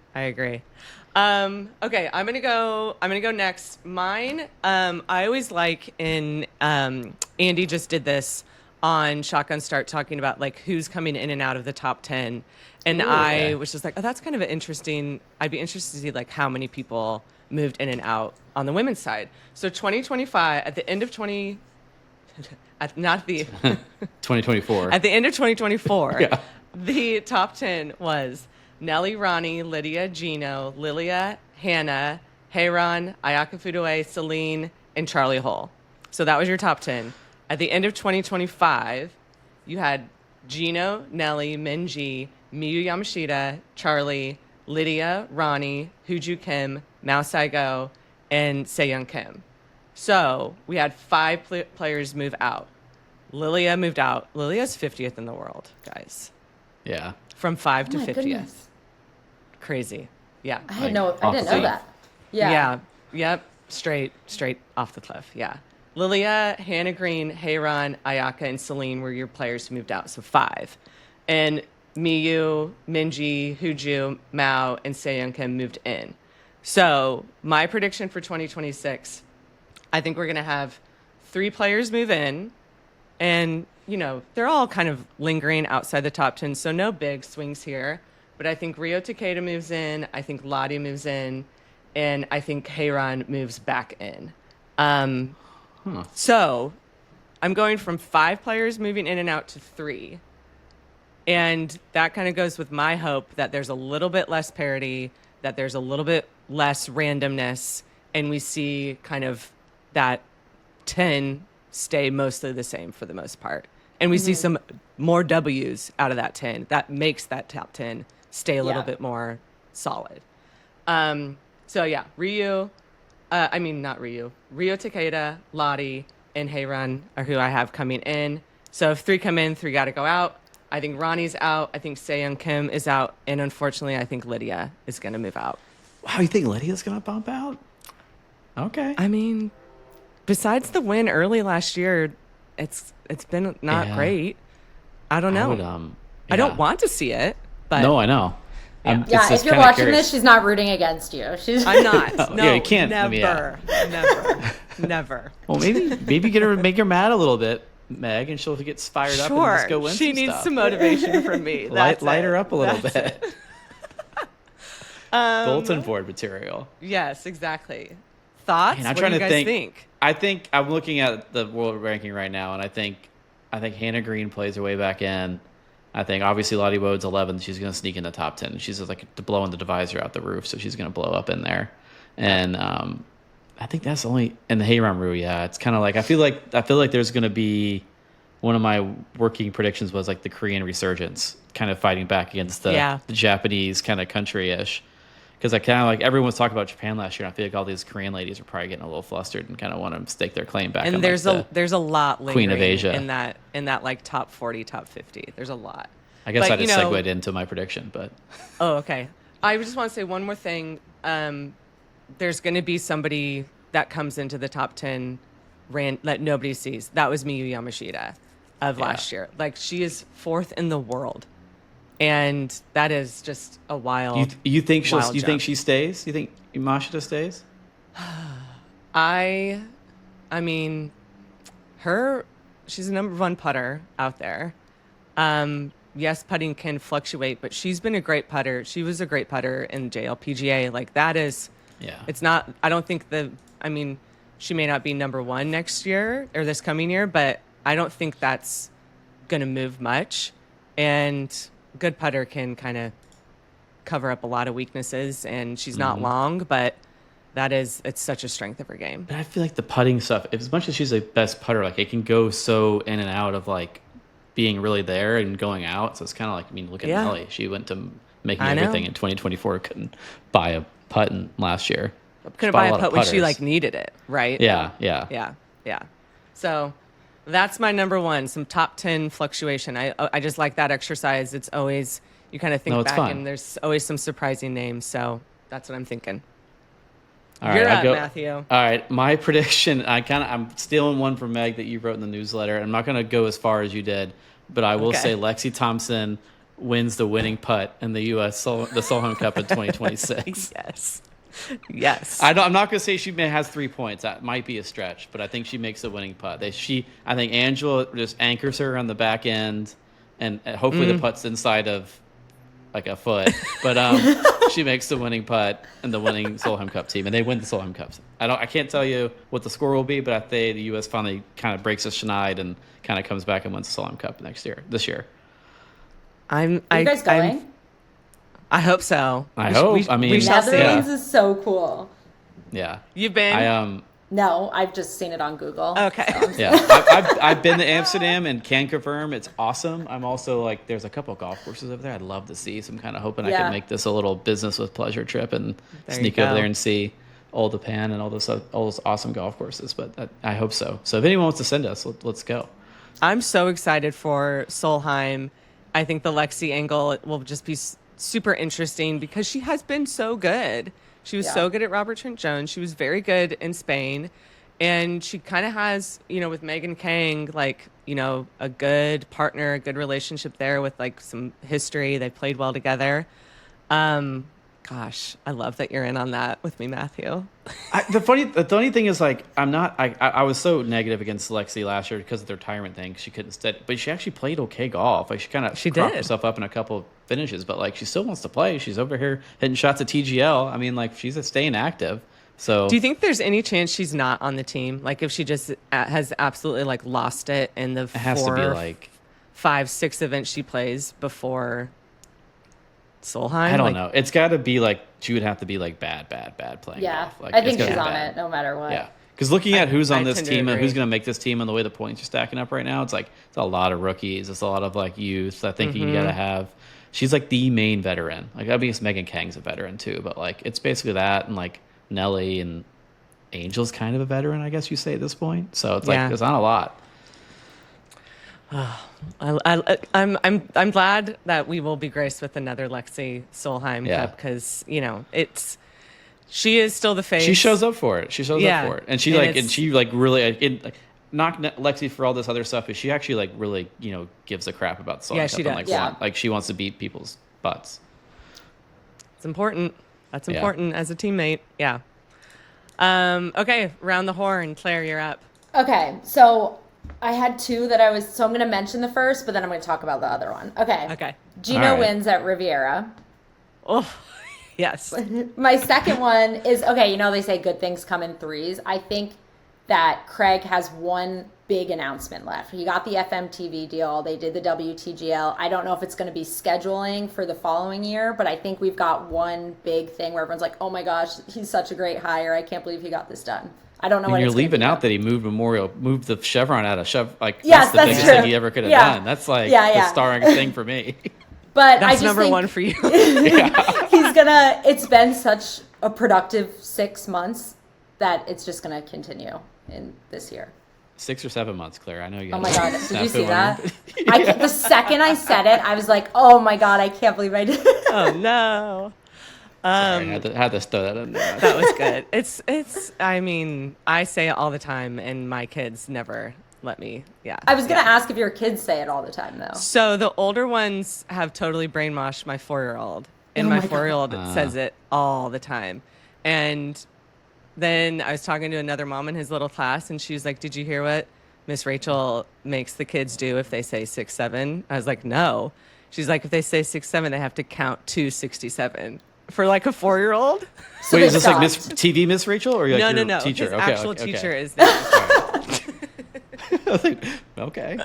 Speaker 1: Okay, I'm gonna go next. Mine, I always like Andy just did this on Shotgun Start talking about like who's coming in and out of the top 10. And I was just like, oh, that's kind of an interesting, I'd be interested to see like how many people moved in and out on the women's side. So 2025, at the end of
Speaker 2: 2024.
Speaker 1: At the end of 2024, the top 10 was Nelly, Ronnie, Lydia, Gino, Lilia, Hannah, Heyron, Ayaka Fudue, Celine, and Charlie Hull. So that was your top 10. At the end of 2025, you had Gino, Nelly, Minji, Miyu Yamashita, Charlie, Lydia, Ronnie, Hooju Kim, Mao Saigo, and Seyoung Kim. So we had 5 players move out. Lilia moved out. Lilia's 50th in the world, guys.
Speaker 2: Yeah.
Speaker 1: From 5 to 50th.
Speaker 3: Goodness.
Speaker 1: Crazy. Yeah.
Speaker 3: I didn't know that. Yeah.
Speaker 1: Yep. Straight off the cliff. Yeah. Lilia, Hannah Green, Heyron, Ayaka, and Celine were your players who moved out. So 5. And Miyu, Minji, Hooju, Mao, and Seyoung Kim moved in. So my prediction for 2026, I think we're going to have 3 players move in. And, you know, they're all kind of lingering outside the top 10. So no big swings here. But I think Rio Takeda moves in. I think Lottie moves in. And I think Heyron moves back in. So I'm going from 5 players moving in and out to 3. And that kind of goes with my hope that there's a little bit less parity, that there's a little bit less randomness, and we see kind of that 10 stay mostly the same for the most part. And we see some more W's out of that 10. That makes that top 10 stay a little bit more solid. So yeah, Rio Takeda, Lottie, and Heyron are who I have coming in. So if 3 come in, 3 got to go out. I think Ronnie's out. I think Seyoung Kim is out. And unfortunately, I think Lydia is going to move out.
Speaker 2: Wow, you think Lydia's going to bump out? Okay.
Speaker 1: I mean, besides the win early last year, it's been not great. I don't know. I don't want to see it, but
Speaker 2: no, I know.
Speaker 3: If you're watching this, she's not rooting against you.
Speaker 1: I'm not. No,
Speaker 2: you can't.
Speaker 1: Never. Never.
Speaker 2: Well, maybe make her mad a little bit, Meg, and she'll get fired up and just go win.
Speaker 1: She needs some motivation from me.
Speaker 2: Light her up a little bit. Bulletin board material.
Speaker 1: Yes, exactly. Thoughts?
Speaker 2: Man,
Speaker 1: what do you guys think?
Speaker 2: I think I'm looking at the world ranking right now, and I think Hannah Green plays her way back in. I think obviously Lottie Wode's 11th. She's going to sneak in the top 10. She's like blowing the divisor out the roof, so she's going to blow up in there. And I think that's only in the Heyron Rue. Yeah, it's kind of like I feel like there's going to be one of my working predictions was like the Korean resurgence, kind of fighting back against the Japanese kind of country-ish. Because I kind of like everyone was talking about Japan last year, and I feel like all these Korean ladies are probably getting a little flustered and kind of want to stake their claim back.
Speaker 1: And there's a lot lingering
Speaker 2: Queen of Asia
Speaker 1: in that like top 40, top 50. There's a lot.
Speaker 2: I guess I just segued into my prediction, but
Speaker 1: oh, okay. I just want to say one more thing. There's going to be somebody that comes into the top 10 that nobody sees. That was Miyu Yamashita of last year. Like she is 4th in the world. And that is just a wild.
Speaker 2: You think she stays? You think Yamashita stays?
Speaker 1: I mean, she's the number one putter out there. Yes, putting can fluctuate, but she's been a great putter. She was a great putter in JLPGA. Like that is, it's not, I don't think she may not be number one next year or this coming year, but I don't think that's going to move much. And good putter can kind of cover up a lot of weaknesses, and she's not long, but it's such a strength of her game.
Speaker 2: But I feel like the putting stuff, as much as she's the best putter, like it can go so in and out of like being really there and going out. So it's kind of like, look at Nelly. She went to making everything in 2024. Couldn't buy a putt last year.
Speaker 1: Couldn't buy a putt when she like needed it, right?
Speaker 2: Yeah.
Speaker 1: So that's my number one. Some top 10 fluctuation. I just like that exercise. It's always, you kind of think back and there's always some surprising names. So that's what I'm thinking. You're up, Matthew.
Speaker 2: All right, my prediction. I'm stealing one from Meg that you wrote in the newsletter. I'm not going to go as far as you did, but I will say Lexi Thompson wins the winning putt in the U.S. the Solheim Cup in 2026.
Speaker 1: Yes.
Speaker 2: I'm not going to say she has 3 points. That might be a stretch, but I think she makes the winning putt. I think Angela just anchors her on the back end, and hopefully the putt's inside of like a foot, but she makes the winning putt and the winning Solheim Cup team, and they win the Solheim Cups. I can't tell you what the score will be, but I think the U.S. finally kind of breaks a schneid and kind of comes back and wins the Solheim Cup this year.
Speaker 3: Are you guys going?
Speaker 1: I hope so.
Speaker 2: I hope.
Speaker 1: We shall see.
Speaker 3: Netherlands is so cool.
Speaker 2: Yeah,
Speaker 1: you've been.
Speaker 3: No, I've just seen it on Google.
Speaker 1: Okay.
Speaker 2: So I've been to Amsterdam and can confirm it's awesome. I'm also like, there's a couple of golf courses over there I'd love to see. So I'm kind of hoping I can make this a little business with pleasure trip and sneak over there and see Old Japan and all those awesome golf courses. But I hope so. So if anyone wants to send us, let's go.
Speaker 1: I'm so excited for Solheim. I think the Lexi angle will just be super interesting because she has been so good. She was so good at Robert Trent Jones. She was very good in Spain. And she kind of has, with Megan Kang, like, a good partner, a good relationship there with like some history. They played well together. Gosh, I love that you're in on that with me, Matthew.
Speaker 2: The funny thing is, like, I was so negative against Lexi last year because of the retirement thing. She couldn't but she actually played okay golf. Like, she kind of propped herself up in a couple of finishes, but like, she still wants to play. She's over here hitting shots at TGL. Like, she's staying active. So,
Speaker 1: do you think there's any chance she's not on the team? Like, if she just has absolutely like lost it in the 5, 6 events she plays before Solheim?
Speaker 2: I don't know. It's got to be like, she would have to be like bad playing golf. Like,
Speaker 3: I think she's on it no matter what.
Speaker 2: Yeah. Because looking at who's on this team and who's going to make this team and the way the points are stacking up right now, it's a lot of rookies. It's a lot of like youth. I think you got to have. She's like the main veteran. Like, I guess Megan Kang's a veteran too, but like, it's basically that, and like Nelly and Angel's kind of a veteran, I guess you say at this point. So it's like, there's not a lot. I'm
Speaker 1: glad that we will be graced with another Lexi Solheim Cup because she is still the face.
Speaker 2: She shows up for it. And she really knock Lexi for all this other stuff, but she actually like really gives a crap about Solheim Cup.
Speaker 1: She does.
Speaker 2: Like, she wants to beat people's butts.
Speaker 1: It's important. That's important as a teammate. Yeah. Okay, round the horn. Claire, you're up.
Speaker 3: Okay, so I had 2 that I'm going to mention the first, but then I'm going to talk about the other one. Okay. Gino wins at Riviera.
Speaker 1: Oh, yes.
Speaker 3: My second one is, they say good things come in threes. I think that Craig has one big announcement left. He got the FMTV deal. They did the WTGL. I don't know if it's going to be scheduling for the following year, but I think we've got one big thing where everyone's like, oh my gosh, he's such a great hire. I can't believe he got this done. I don't know what
Speaker 2: you're leaving out that he moved the Chevron out of that's the biggest
Speaker 3: true.
Speaker 2: thing he ever could have done. That's like the starring thing for me.
Speaker 3: But
Speaker 1: that's
Speaker 3: I just
Speaker 1: number
Speaker 3: think
Speaker 1: one for you.
Speaker 3: It's been such a productive 6 months that it's just gonna continue in this year.
Speaker 2: 6 or 7 months, Claire. I know you.
Speaker 3: Oh my God! Did you see that? The second I said it, I was like, "Oh my God! I can't believe I did."
Speaker 1: Oh no!
Speaker 2: Sorry, I had to throw that in there.
Speaker 1: That was good. It's. I mean, I say it all the time, and my kids never let me. Yeah.
Speaker 3: I was gonna ask if your kids say it all the time, though.
Speaker 1: So the older ones have totally brainwashed my 4-year-old, and my 4-year-old says it all the time, and then I was talking to another mom in his little class, and she was like, "Did you hear what Miss Rachel makes the kids do if they say 6'7"?" I was like, "No." She's like, "If they say 6'7", they have to count to 67." For like a 4-year-old.
Speaker 2: So wait, is this like Miss Rachel or like
Speaker 1: no?
Speaker 2: Teacher?
Speaker 1: His actual teacher is there.
Speaker 2: Okay.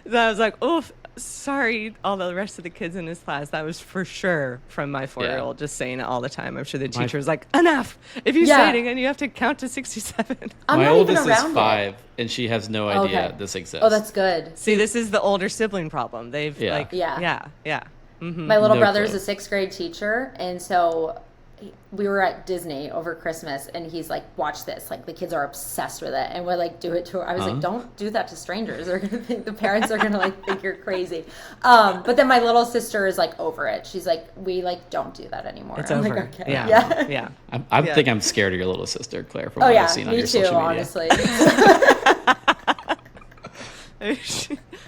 Speaker 1: So I was like, "Oh, sorry." All the rest of the kids in his class, that was for sure from my 4-year-old, just saying it all the time. I'm sure the teacher was like, "Enough! If you say it again, you have to count to 67."
Speaker 2: My oldest is 5, and she has no idea this exists.
Speaker 3: Oh, that's good.
Speaker 1: See, this is the older sibling problem. They've yeah.
Speaker 3: Mm-hmm. My little brother's a 6th grade teacher, and so we were at Disney over Christmas, and he's like, "Watch this!" Like the kids are obsessed with it, and we're like, "Do it to her." I was like, "Don't do that to strangers. They're gonna think the parents are gonna like think you're crazy." But then my little sister is like over it. She's like, "We like don't do that anymore."
Speaker 1: It's
Speaker 3: I'm
Speaker 1: over.
Speaker 3: like, "Okay,
Speaker 1: yeah."
Speaker 2: I think I'm scared of your little sister, Claire. From what I've seen on your social media.
Speaker 3: Honestly.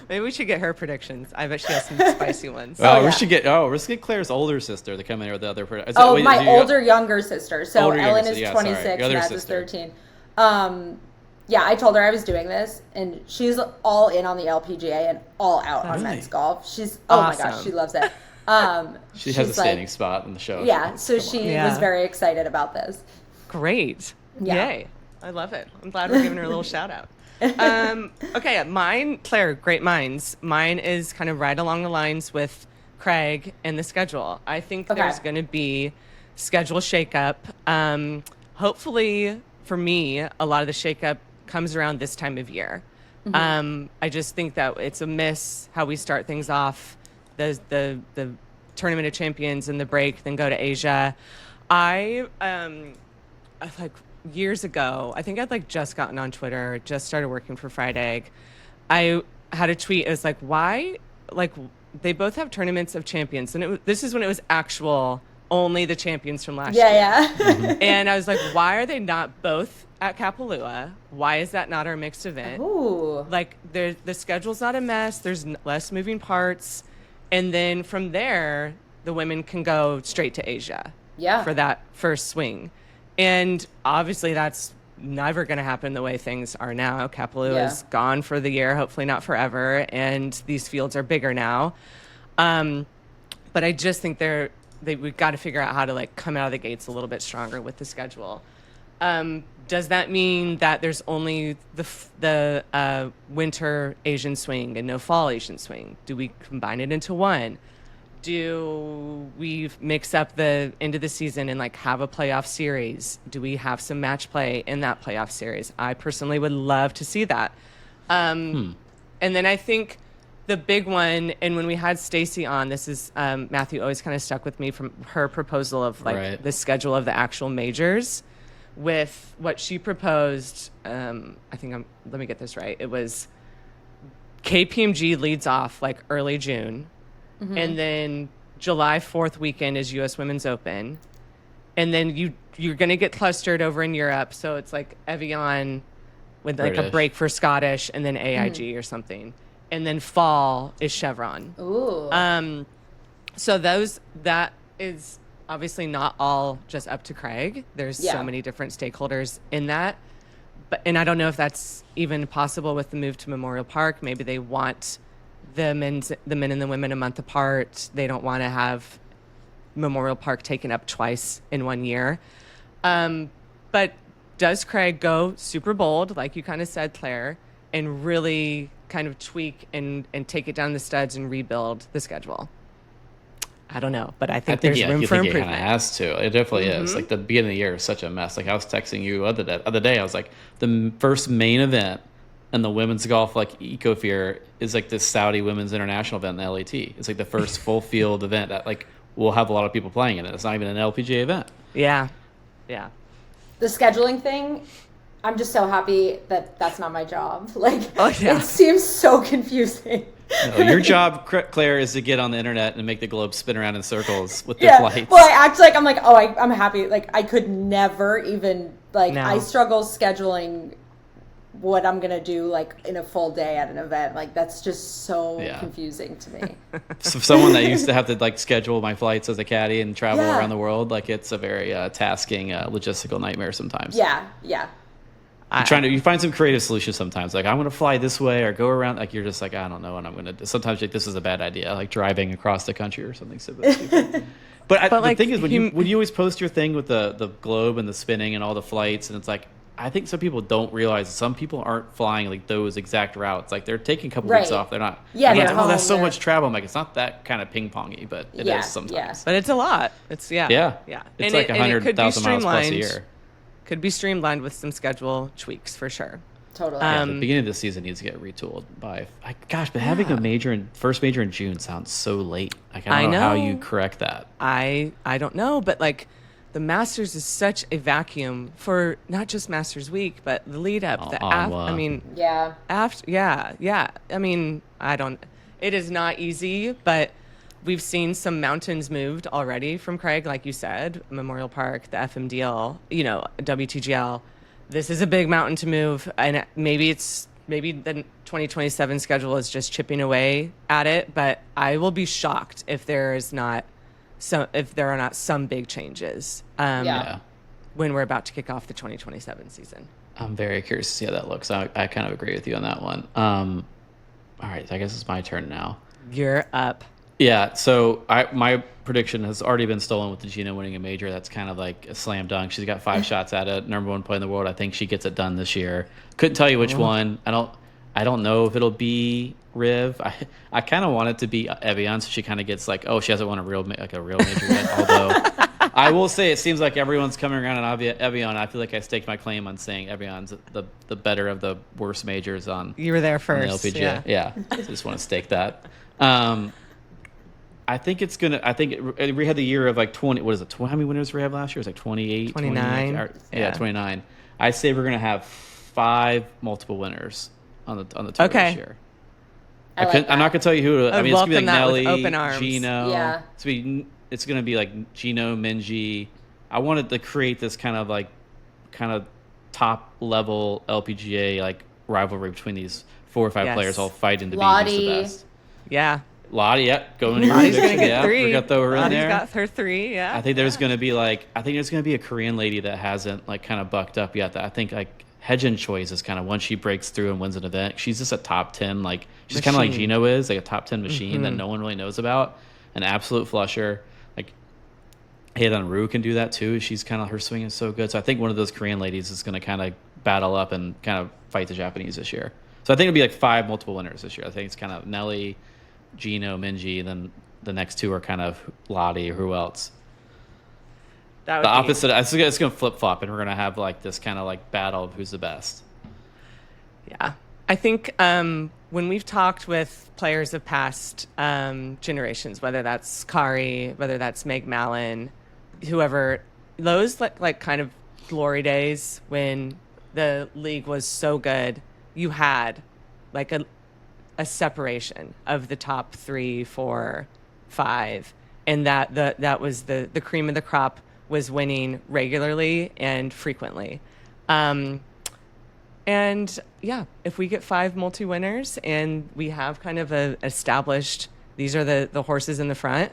Speaker 1: Maybe we should get her predictions. I bet she has some spicy ones.
Speaker 2: Let's get Claire's older sister to come in with the other.
Speaker 3: Younger sister. So Ellen is 26, Matt is 13. I told her I was doing this, and she's all in on the LPGA and all out on men's golf. She's awesome. My gosh, she loves it.
Speaker 2: She has a standing spot in the show.
Speaker 3: Yeah, so she was very excited about this.
Speaker 1: Great. Yeah. Yay. I love it. I'm glad we're giving her a little shout out. Okay, mine, Claire, great minds. Mine is kind of right along the lines with Craig and the schedule. I think there's going to be schedule shakeup. Hopefully, for me, a lot of the shakeup comes around this time of year. Mm-hmm. I just think that it's a miss how we start things off, the Tournament of Champions and the break, then go to Asia. I years ago, I think I'd like just gotten on Twitter, just started working for Fried Egg. I had a tweet. It was like, why? Like, they both have tournaments of champions, and this is when it was actual only the champions from last year.
Speaker 3: Yeah.
Speaker 1: And I was like, why are they not both at Kapalua? Why is that not our mixed event?
Speaker 3: Ooh.
Speaker 1: Like, the schedule's not a mess. There's less moving parts, and then from there, the women can go straight to Asia.
Speaker 3: Yeah.
Speaker 1: For that first swing. And obviously that's never going to happen the way things are now. Kapalua is gone for the year, hopefully not forever, and these fields are bigger now. But I just think we've got to figure out how to like come out of the gates a little bit stronger with the schedule. Does that mean that there's only the winter Asian swing and no fall Asian swing? Do we combine it into one? Do we mix up the end of the season and like have a playoff series? Do we have some match play in that playoff series? I personally would love to see that. And then I think the big one, and when we had Stacy on, this is Matthew always kind of stuck with me from her proposal of like the schedule of the actual majors with what she proposed. Let me get this right. It was KPMG leads off like early June. Mm-hmm. And then July 4th weekend is U.S. Women's Open. And then you're going to get clustered over in Europe. So it's like Evian with like a break for Scottish and then AIG or something. And then fall is Chevron.
Speaker 3: Ooh.
Speaker 1: So that is obviously not all just up to Craig. There's so many different stakeholders in that. And I don't know if that's even possible with the move to Memorial Park. Maybe they want the men and the women a month apart. They don't want to have Memorial Park taken up twice in 1 year. But does Craig go super bold, like you kind of said, Claire, and really kind of tweak and take it down the studs and rebuild the schedule? I don't know, but I think there's room for improvement.
Speaker 2: It kind of has to. It definitely is. Like the beginning of the year is such a mess. Like I was texting you the other day. I was like, the first main event and the women's golf like Ecofear is like this Saudi women's international event in the LAT. It's like the first full field event that like will have a lot of people playing in it. It's not even an LPGA event.
Speaker 1: Yeah.
Speaker 3: The scheduling thing, I'm just so happy that that's not my job. Like, it seems so confusing.
Speaker 2: No, your job, Claire, is to get on the internet and make the globe spin around in circles with the flights.
Speaker 3: Well, I act like I'm happy. Like, I could never even I struggle scheduling what I'm gonna do like in a full day at an event. Like that's just so confusing to me.
Speaker 2: So someone that used to have to like schedule my flights as a caddy and travel around the world, like it's a very tasking logistical nightmare sometimes.
Speaker 3: Yeah.
Speaker 2: You find some creative solutions sometimes. Like I'm gonna fly this way or go around. Like you're just like, I don't know what I'm gonna do. Sometimes like this is a bad idea, like driving across the country or something stupid. But the thing is, when you always post your thing with the globe and the spinning and all the flights, and it's like, I think some people don't realize that some people aren't flying like those exact routes. Like they're taking a couple weeks off. They're not.
Speaker 3: Yeah.
Speaker 2: Like, oh, that's so much travel. I'm like, it's not that kind of ping pongy, but it is sometimes.
Speaker 1: Yeah. But it's a lot. It's
Speaker 2: Yeah. It's like 100,000 miles plus a year.
Speaker 1: Could be streamlined with some schedule tweaks for sure.
Speaker 3: Totally.
Speaker 2: The beginning of the season needs to get retooled by. But having a first major in June sounds so late. Like I don't know how you correct that.
Speaker 1: I don't know, but like the Masters is such a vacuum for not just Masters Week, but the lead up, I mean, I mean, it is not easy, but we've seen some mountains moved already from Craig, like you said, Memorial Park, the FMDL, WTGL. This is a big mountain to move, and maybe the 2027 schedule is just chipping away at it, but I will be shocked if there are not some big changes when we're about to kick off the 2027 season.
Speaker 2: I'm very curious to see how that looks. I kind of agree with you on that one. All right, I guess it's my turn now.
Speaker 1: You're up.
Speaker 2: Yeah, so my prediction has already been stolen with the Gina winning a major. That's kind of like a slam dunk. She's got 5 shots at it. Number 1 play in the world. I think she gets it done this year. Couldn't tell you which one. I don't know if it'll be Riv. I kind of want it to be Evian, so she kind of gets like, oh, she hasn't won a real major yet. Although I will say it seems like everyone's coming around on Evian. I feel like I staked my claim on saying Evian's the better of the worst majors on.
Speaker 1: You were there first.
Speaker 2: On the LPGA. Yeah. So I just want to stake that. I think we had the year of like 20. What is it? How many winners did we have last year? It was like 28,
Speaker 1: 29.
Speaker 2: 29. I say we're gonna have 5 multiple winners on the tour this year. I'm not gonna tell you who. I mean, it's gonna be like Nelly,
Speaker 1: open arms.
Speaker 2: Gino. Yeah. It's gonna be like Gino, Minji. I wanted to create this kind of top level LPGA like rivalry between these 4 or 5 players all fighting to be who's the best.
Speaker 1: Yeah.
Speaker 2: Lottie, going to your prediction.
Speaker 1: Get 3.
Speaker 2: We got her in there.
Speaker 1: Got her 3. Yeah.
Speaker 2: I think there's going to be a Korean lady that hasn't like kind of bucked up yet. That I think like Hejin Choi's is kind of once she breaks through and wins an event, she's just a top 10. Like she's kind of like Gino is, like a top 10 machine that no one really knows about. An absolute flusher. Like Heidan Ryu can do that too. She's kind of her swing is so good. So I think one of those Korean ladies is going to kind of battle up and kind of fight the Japanese this year. So I think it'll be like 5 multiple winners this year. I think it's kind of Nelly, Gino, Minji, then the next 2 are kind of Lottie or who else. The opposite. It's going to flip flop, and we're going to have like this kind of like battle of who's the best.
Speaker 1: Yeah, I think when we've talked with players of past generations, whether that's Kari, whether that's Meg Mallon, whoever, those like kind of glory days when the league was so good, you had like a separation of the top 3, 4, 5, and that was the cream of the crop was winning regularly and frequently. And yeah, if we get 5 multi-winners and we have kind of a established, these are the horses in the front,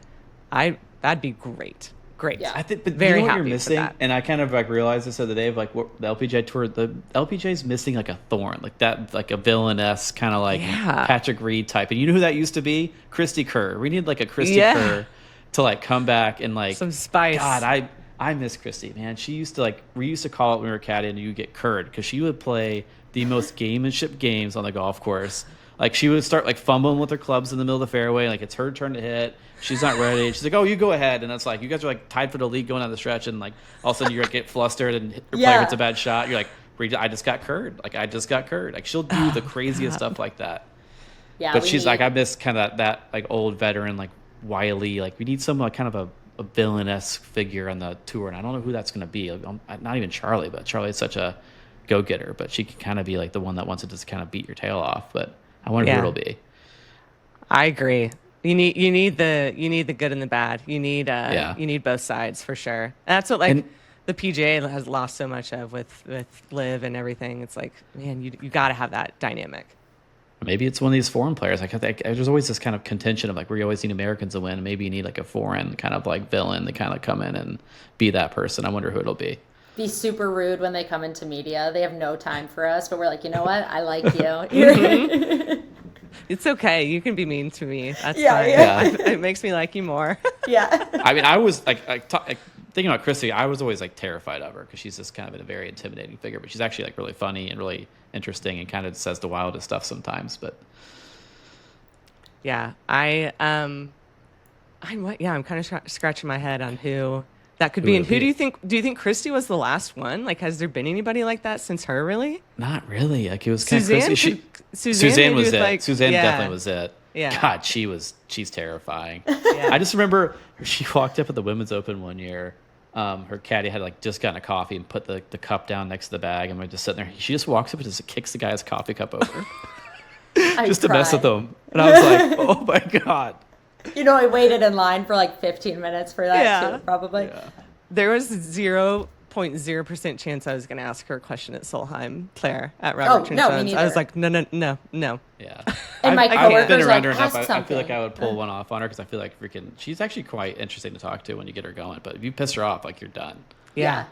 Speaker 1: that'd be great. Great. Yeah.
Speaker 2: I think, but
Speaker 1: very
Speaker 2: you know what
Speaker 1: happy
Speaker 2: you're missing,
Speaker 1: for that.
Speaker 2: And I kind of like realized this the other day of like what the LPGA tour. The LPGA is missing like a thorn, like that, like a villainess kind of like Patrick Reed type. And you know who that used to be? Christy Kerr. We need like a Christy Kerr to like come back and like
Speaker 1: some spice.
Speaker 2: God, I miss Christy, man. She used to like we used to call it when we were caddying and you get curd because she would play the most gamemanship games on the golf course. Like she would start like fumbling with her clubs in the middle of the fairway. Like it's her turn to hit. She's not ready. She's like, "Oh, you go ahead." And that's like you guys are like tied for the lead going down the stretch, and like all of a sudden you get flustered and your player hits a bad shot. You're like, "I just got curd." Like I just got curd. Like she'll do the craziest stuff like that. Yeah, but she's like, I miss kind of that like old veteran like wily. Like we need some like kind of a villainous figure on the tour, and I don't know who that's going to be. Not even Charlie, but Charlie is such a go getter. But she can kind of be like the one that wants to just kind of beat your tail off. But I wonder who it'll be.
Speaker 1: I agree. You need the good and the bad. You need both sides for sure. And that's what the PGA has lost so much of with Live and everything. It's like, man, you got to have that dynamic.
Speaker 2: Maybe it's one of these foreign players. Like there's always this kind of contention of like where you always need Americans to win. Maybe you need like a foreign kind of like villain to kind of come in and be that person. I wonder who it'll be.
Speaker 3: Be super rude when they come into media. They have no time for us, but we're like, you know what? I like you.
Speaker 1: It's okay. You can be mean to me. That's fine.
Speaker 2: Yeah.
Speaker 1: It makes me like you more.
Speaker 3: Yeah.
Speaker 2: I mean, I was like thinking about Christy. I was always like terrified of her because she's just kind of a very intimidating figure, but she's actually like really funny and really interesting and kind of says the wildest stuff sometimes. But
Speaker 1: yeah, I'm kind of scratching my head on who that could be. And who do you think Christy was the last one? Like, has there been anybody like that since her? Really?
Speaker 2: Not really. Like it was kind
Speaker 1: Suzanne.
Speaker 2: of crazy.
Speaker 1: Suzanne
Speaker 2: was it.
Speaker 1: Like,
Speaker 2: Suzanne definitely was it.
Speaker 1: Yeah.
Speaker 2: God, she's terrifying.
Speaker 1: Yeah.
Speaker 2: I just remember she walked up at the Women's Open one year. Her caddy had like just gotten a coffee and put the cup down next to the bag, and we're just sitting there. She just walks up and just kicks the guy's coffee cup over, just to mess with him. And I was like, oh my God.
Speaker 3: You know, I waited in line for like 15 minutes for that too, probably.
Speaker 2: Yeah.
Speaker 1: There was 0.0% chance I was going to ask her a question at Solheim, Claire, at Robert
Speaker 3: me neither.
Speaker 1: I was like, no.
Speaker 2: Yeah.
Speaker 3: And my
Speaker 2: I've been
Speaker 3: coworkers
Speaker 2: around
Speaker 3: like,
Speaker 2: her enough.
Speaker 3: ask
Speaker 2: I feel like
Speaker 3: something.
Speaker 2: I would pull one off on her because I feel like she's actually quite interesting to talk to when you get her going. But if you piss her off, like you're done.
Speaker 1: Yeah.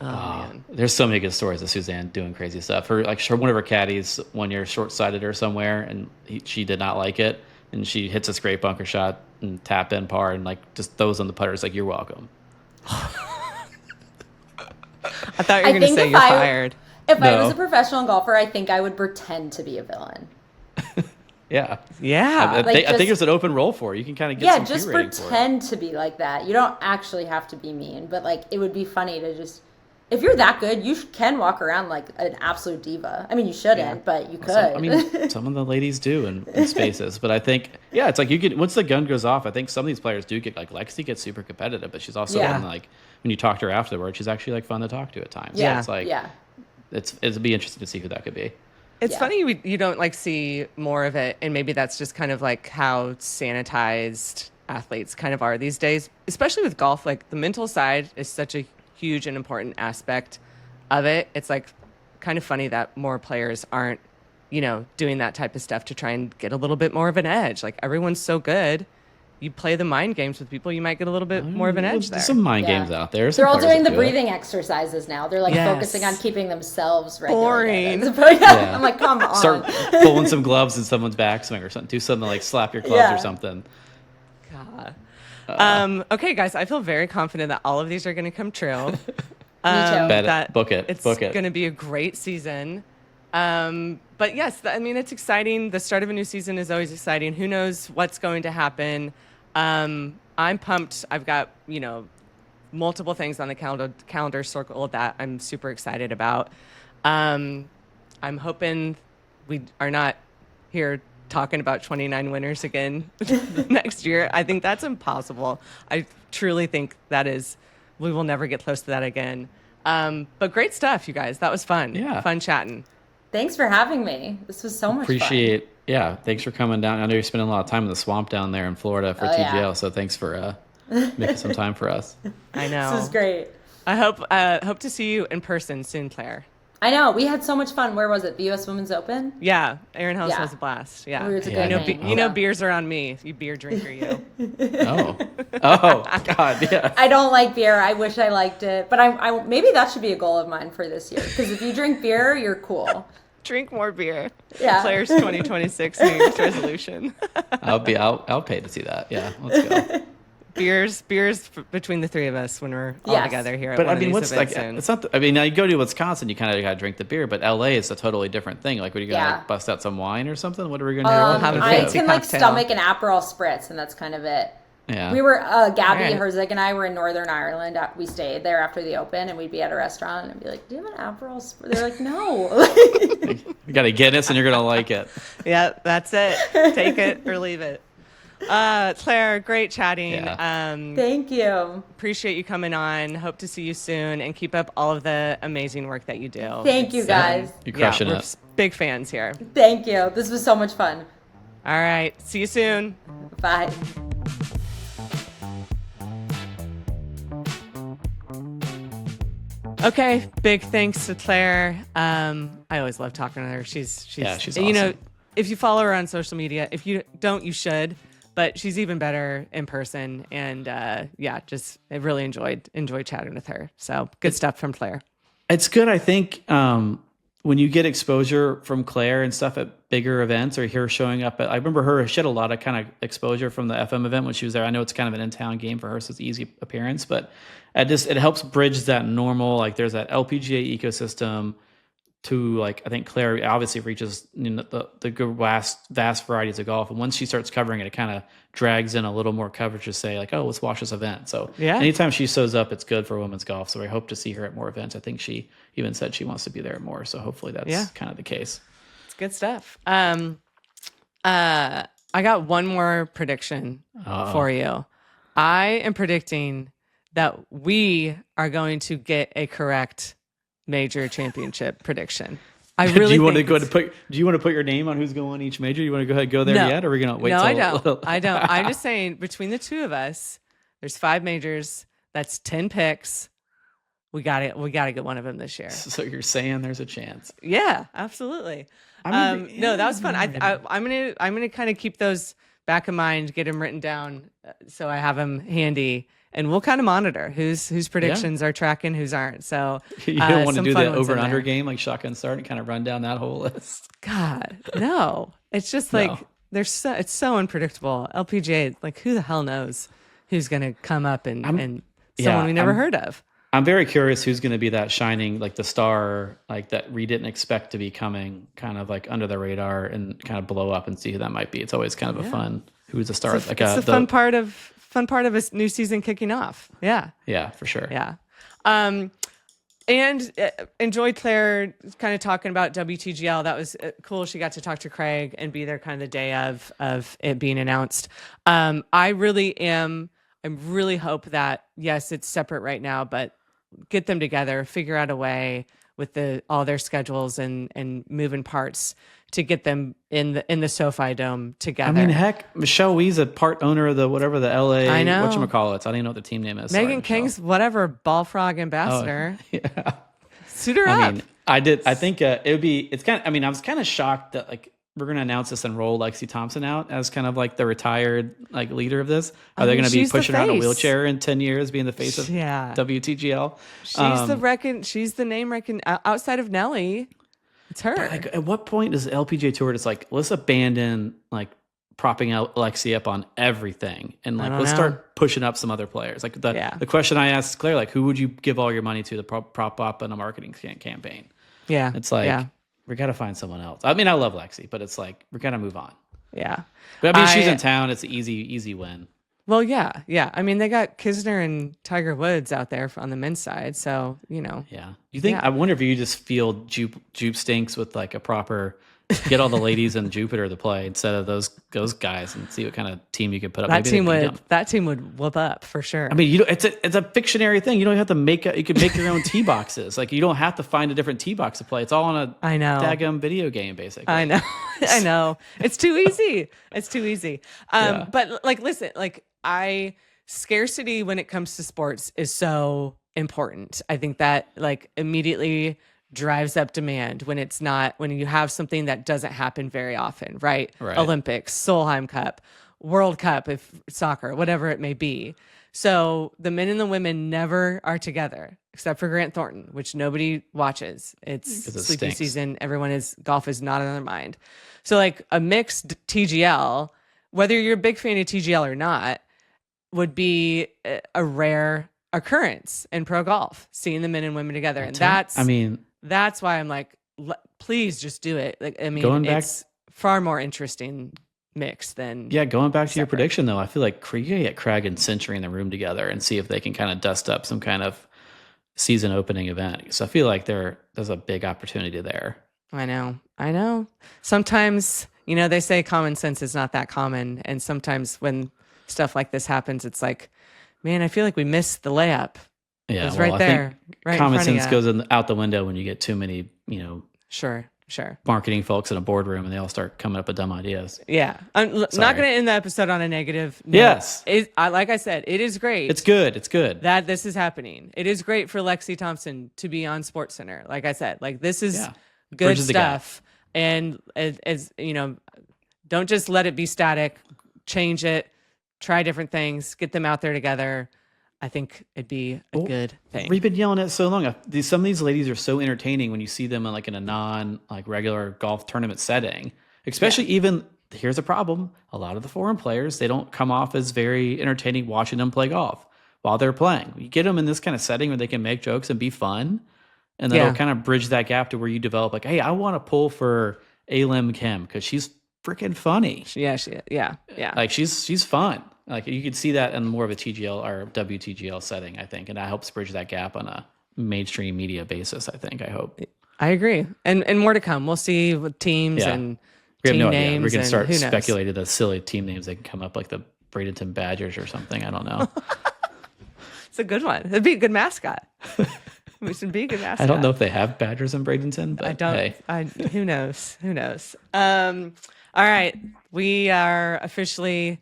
Speaker 1: Oh, man.
Speaker 2: There's so many good stories of Suzanne doing crazy stuff. One of her caddies one year short-sighted her somewhere, and she did not like it, and she hits a great bunker shot and tap in par, and like just throws on the putter. It's like, you're welcome.
Speaker 1: I thought you were going to say you're fired.
Speaker 3: If I was a professional golfer, I think I would pretend to be a villain.
Speaker 2: Yeah.
Speaker 1: Yeah.
Speaker 2: I think there's an open role for it. You can kind of get some
Speaker 3: just
Speaker 2: curating for it.
Speaker 3: pretend to be like that. You don't actually have to be mean, but like it would be funny to just, if you're that good, you can walk around like an absolute diva. I mean, you shouldn't, but you could.
Speaker 2: Some of the ladies do in spaces, but I think, it's like you get, once the gun goes off, I think some of these players do get, like Lexi gets super competitive, but she's also like, when you talk to her afterwards, she's actually like fun to talk to at times.
Speaker 3: Yeah.
Speaker 2: So it's like, it'd be interesting to see who that could be.
Speaker 1: It's funny you don't like see more of it, and maybe that's just kind of like how sanitized athletes kind of are these days, especially with golf. Like the mental side is such a huge and important aspect of it. It's like kind of funny that more players aren't, doing that type of stuff to try and get a little bit more of an edge. Like everyone's so good. You play the mind games with people, you might get a little bit more of an edge there.
Speaker 2: There's some mind games out there.
Speaker 3: They're all doing the breathing exercises now. They're like focusing on keeping themselves regulated.
Speaker 1: Boring.
Speaker 3: I'm like, come on.
Speaker 2: Start pulling some gloves in someone's backswing or something. Do something like slap your gloves or something.
Speaker 1: God. Okay, guys, I feel very confident that all of these are going to come true.
Speaker 3: Me too.
Speaker 2: Bet it. Book it.
Speaker 1: It's
Speaker 2: Book it.
Speaker 1: going to be a great season. But yes, it's exciting. The start of a new season is always exciting. Who knows what's going to happen? I'm pumped. I've got, multiple things on the calendar circle that I'm super excited about. I'm hoping we are not here talking about 29 winners again next year. I think that's impossible. I truly think we will never get close to that again. But great stuff, you guys. That was fun.
Speaker 2: Yeah.
Speaker 1: Fun chatting.
Speaker 3: Thanks for having me. This was so much fun.
Speaker 2: Yeah, thanks for coming down. I know you're spending a lot of time in the swamp down there in Florida for TGL, so thanks for making some time for us.
Speaker 1: I know.
Speaker 3: This is great.
Speaker 1: I hope to see you in person soon, Claire.
Speaker 3: I know. We had so much fun. Where was it? The U.S. Women's Open?
Speaker 1: Yeah. Aaron House was a blast. Yeah.
Speaker 3: We were together.
Speaker 1: Beers are on me. You beer drinker, you.
Speaker 2: Oh, God, yeah.
Speaker 3: I don't like beer. I wish I liked it. But I maybe that should be a goal of mine for this year. Because if you drink beer, you're cool.
Speaker 1: Drink more beer.
Speaker 3: Yeah.
Speaker 1: Claire's 2026 New Year's resolution.
Speaker 2: I'll pay to see that. Yeah, let's go.
Speaker 1: Beers between the three of us when we're all together here.
Speaker 2: But
Speaker 1: at one
Speaker 2: I mean,
Speaker 1: of these events soon.
Speaker 2: it's not. Now you go to Wisconsin, you kind of got to drink the beer, but LA is a totally different thing. Like, what are you gonna bust out some wine or something? What are we gonna do?
Speaker 1: Have a
Speaker 3: I
Speaker 1: fancy
Speaker 3: can
Speaker 1: cocktail.
Speaker 3: stomach an Aperol spritz, and that's kind of it.
Speaker 2: Yeah.
Speaker 3: We were Gabby
Speaker 1: Right.
Speaker 3: Herzig and I were in Northern Ireland. We stayed there after the Open, and we'd be at a restaurant and be like, "Do you have an Aperol spritz?" They're like, "No."
Speaker 2: You got to Guinness, and you're gonna like it.
Speaker 1: Yeah, that's it. Take it or leave it. Claire, great chatting.
Speaker 2: Yeah.
Speaker 3: Thank you.
Speaker 1: Appreciate you coming on. Hope to see you soon, and keep up all of the amazing work that you do.
Speaker 3: Thank you, guys.
Speaker 2: You're crushing
Speaker 1: we're
Speaker 2: it.
Speaker 1: big fans here.
Speaker 3: Thank you. This was so much fun.
Speaker 1: All right. See you soon.
Speaker 3: Bye.
Speaker 1: Okay, big thanks to Claire. I always love talking to her. She's
Speaker 2: awesome.
Speaker 1: You know, if you follow her on social media, if you don't, you should. But she's even better in person, and I really enjoyed chatting with her. So good stuff from Claire.
Speaker 2: It's good, I think, when you get exposure from Claire and stuff at bigger events, or her showing up I remember she had a lot of kind of exposure from the FM event when she was there. I know it's kind of an in-town game for her, so it's easy appearance, but it helps bridge that normal, like there's that LPGA ecosystem to, like, I think Claire obviously reaches, you know, the vast varieties of golf. And once she starts covering it, it kind of drags in a little more coverage to say, like, oh, let's watch this event. So anytime she shows up, it's good for women's golf. So I hope to see her at more events. I think she even said she wants to be there more. So hopefully that's kind of the case.
Speaker 1: It's good stuff. I got one more prediction for you. I am predicting that we are going to get a correct major championship prediction. I really
Speaker 2: do you want to put your name on who's going each major? You want to go ahead and go there yet, or are we gonna wait?
Speaker 1: No, I don't. I'm just saying, between the two of us, there's 5 majors. That's 10 picks. We got it. We got to get one of them this year.
Speaker 2: So you're saying there's a chance?
Speaker 1: Yeah, absolutely. No, that was fun. I'm gonna kind of keep those back in mind, get them written down, so I have them handy. And we'll kind of monitor whose predictions are tracking, whose aren't. So
Speaker 2: you don't want to do that over and under game, like shotgun start, and kind of run down that whole list.
Speaker 1: God, no. It's just like it's so unpredictable. LPGA, like, who the hell knows who's going to come up and someone we never heard of.
Speaker 2: I'm very curious who's going to be that shining, like the star, like that we didn't expect to be coming, kind of like under the radar and kind of blow up, and see who that might be. It's always kind of a fun who's the star.
Speaker 1: It's the fun part of a new season kicking off. Yeah,
Speaker 2: for sure.
Speaker 1: Yeah. And enjoyed Claire kind of talking about WTGL. That was cool. She got to talk to Craig and be there kind of the day of it being announced. I really hope that, yes, it's separate right now, but get them together, figure out a way with all their schedules and moving parts to get them in the SoFi Dome together.
Speaker 2: I mean, heck, Michelle Wee's a part owner of the LA. I know. Whatchamacallit. I don't even know what the team name is.
Speaker 1: Megan King's Ball Frog ambassador.
Speaker 2: Oh, yeah.
Speaker 1: Suit her up.
Speaker 2: I think it would be. It's kind of. I mean, I was kind of shocked that, like, we're going to announce this and roll Lexi Thompson out as kind of like the retired, like, leader of this. Are they going to be pushing around a wheelchair in 10 years, being the face of WTGL?
Speaker 1: She's the name outside of Nelly. It's her.
Speaker 2: But, like, at what point does the LPGA Tour just, like, let's abandon, like, propping out Lexi up on everything, and, like, let's start pushing up some other players? Like, the question I asked Claire, like, who would you give all your money to prop up in a marketing campaign?
Speaker 1: Yeah,
Speaker 2: it's like, we got to find someone else. I mean, I love Lexi, but it's like, we got to move on.
Speaker 1: Yeah,
Speaker 2: but I mean, she's in town. It's an easy win.
Speaker 1: Well, yeah. I mean, they got Kisner and Tiger Woods out there on the men's side, so, you know.
Speaker 2: Yeah. You think? I wonder if you just field Jupe Stinks with, like, a proper, get all the ladies in Jupiter to play instead of those guys, and see what kind of team you could put up.
Speaker 1: That team would whoop up for sure.
Speaker 2: I mean, it's a fictionary thing. You don't have to you can make your own tee boxes. Like, you don't have to find a different tee box to play. It's all on a daggum video game, basically.
Speaker 1: I know. I know. It's too easy. But, like, listen, like, scarcity when it comes to sports is so important. I think that, like, immediately drives up demand when you have something that doesn't happen very often, right? Olympics, Solheim Cup, World Cup, if soccer, whatever it may be. So the men and the women never are together, except for Grant Thornton, which nobody watches. It's sleepy season. Golf is not on their mind. So, like, a mixed TGL, whether you're a big fan of TGL or not, would be a rare occurrence in pro golf, seeing the men and women together. And that's why I'm like, please just do it. Like, I mean, it's far more interesting mix than
Speaker 2: going back to your prediction, though. I feel like you get Craig and Century in the room together and see if they can kind of dust up some kind of season opening event. So I feel like there's a big opportunity there.
Speaker 1: I know. Sometimes, you know, they say common sense is not that common, and sometimes when stuff like this happens, it's like, man, I feel like we missed the layup. Yeah, it's right there. Right,
Speaker 2: common sense goes out the window when you get too many, you know, marketing folks in a boardroom and they all start coming up with dumb ideas.
Speaker 1: Yeah. I'm not going to end the episode on a negative note.
Speaker 2: Yes.
Speaker 1: Like I said, it is great.
Speaker 2: It's good. It's good
Speaker 1: that this is happening. It is great for Lexi Thompson to be on SportsCenter. Like I said, like this is good
Speaker 2: Bridges
Speaker 1: stuff. And as you know, don't just let it be static. Change it. Try different things. Get them out there together. I think it'd be a good thing.
Speaker 2: We've been yelling at so long. Some of these ladies are so entertaining when you see them in a non regular golf tournament setting. Especially even, here's a problem. A lot of the foreign players, they don't come off as very entertaining watching them play golf while they're playing. You get them in this kind of setting where they can make jokes and be fun. And that'll kind of bridge that gap to where you develop like, hey, I want to pull for Alim Kim because she's freaking funny.
Speaker 1: Yeah.
Speaker 2: Like she's fun. Like you could see that in more of a TGL or WTGL setting, I think, and that helps bridge that gap on a mainstream media basis. I hope.
Speaker 1: I agree, and more to come. We'll see with teams and team names.
Speaker 2: We're gonna start speculating the silly team names that can come up, like the Bradenton Badgers or something. I don't know.
Speaker 1: It's a good one. It'd be a good mascot. We should be a good mascot.
Speaker 2: I don't know if they have Badgers in Bradenton, but
Speaker 1: I don't.
Speaker 2: Hey.
Speaker 1: Who knows? All right, we are officially,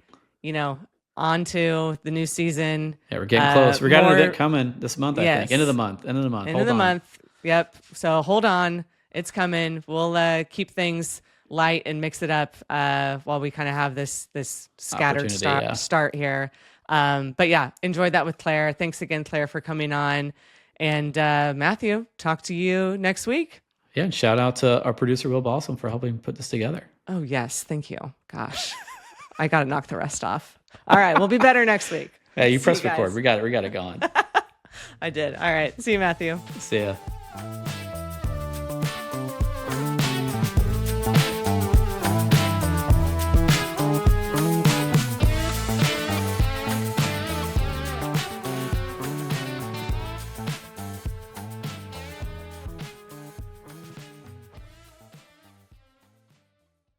Speaker 1: on to the new season.
Speaker 2: Yeah, we're getting close. We got an event coming this month, I think. End of the month. End of the month.
Speaker 1: Yep. So hold on. It's coming. We'll keep things light and mix it up while we kind of have this scattered start here. But yeah, enjoyed that with Claire. Thanks again, Claire, for coming on. And Matthew, talk to you next week.
Speaker 2: Yeah, and shout out to our producer, Will Balsam, for helping put this together.
Speaker 1: Oh, yes. Thank you. Gosh, I got to knock the rest off. All right. We'll be better next week.
Speaker 2: Hey, you press record. We got it going.
Speaker 1: I did. All right. See you, Matthew.
Speaker 2: See ya.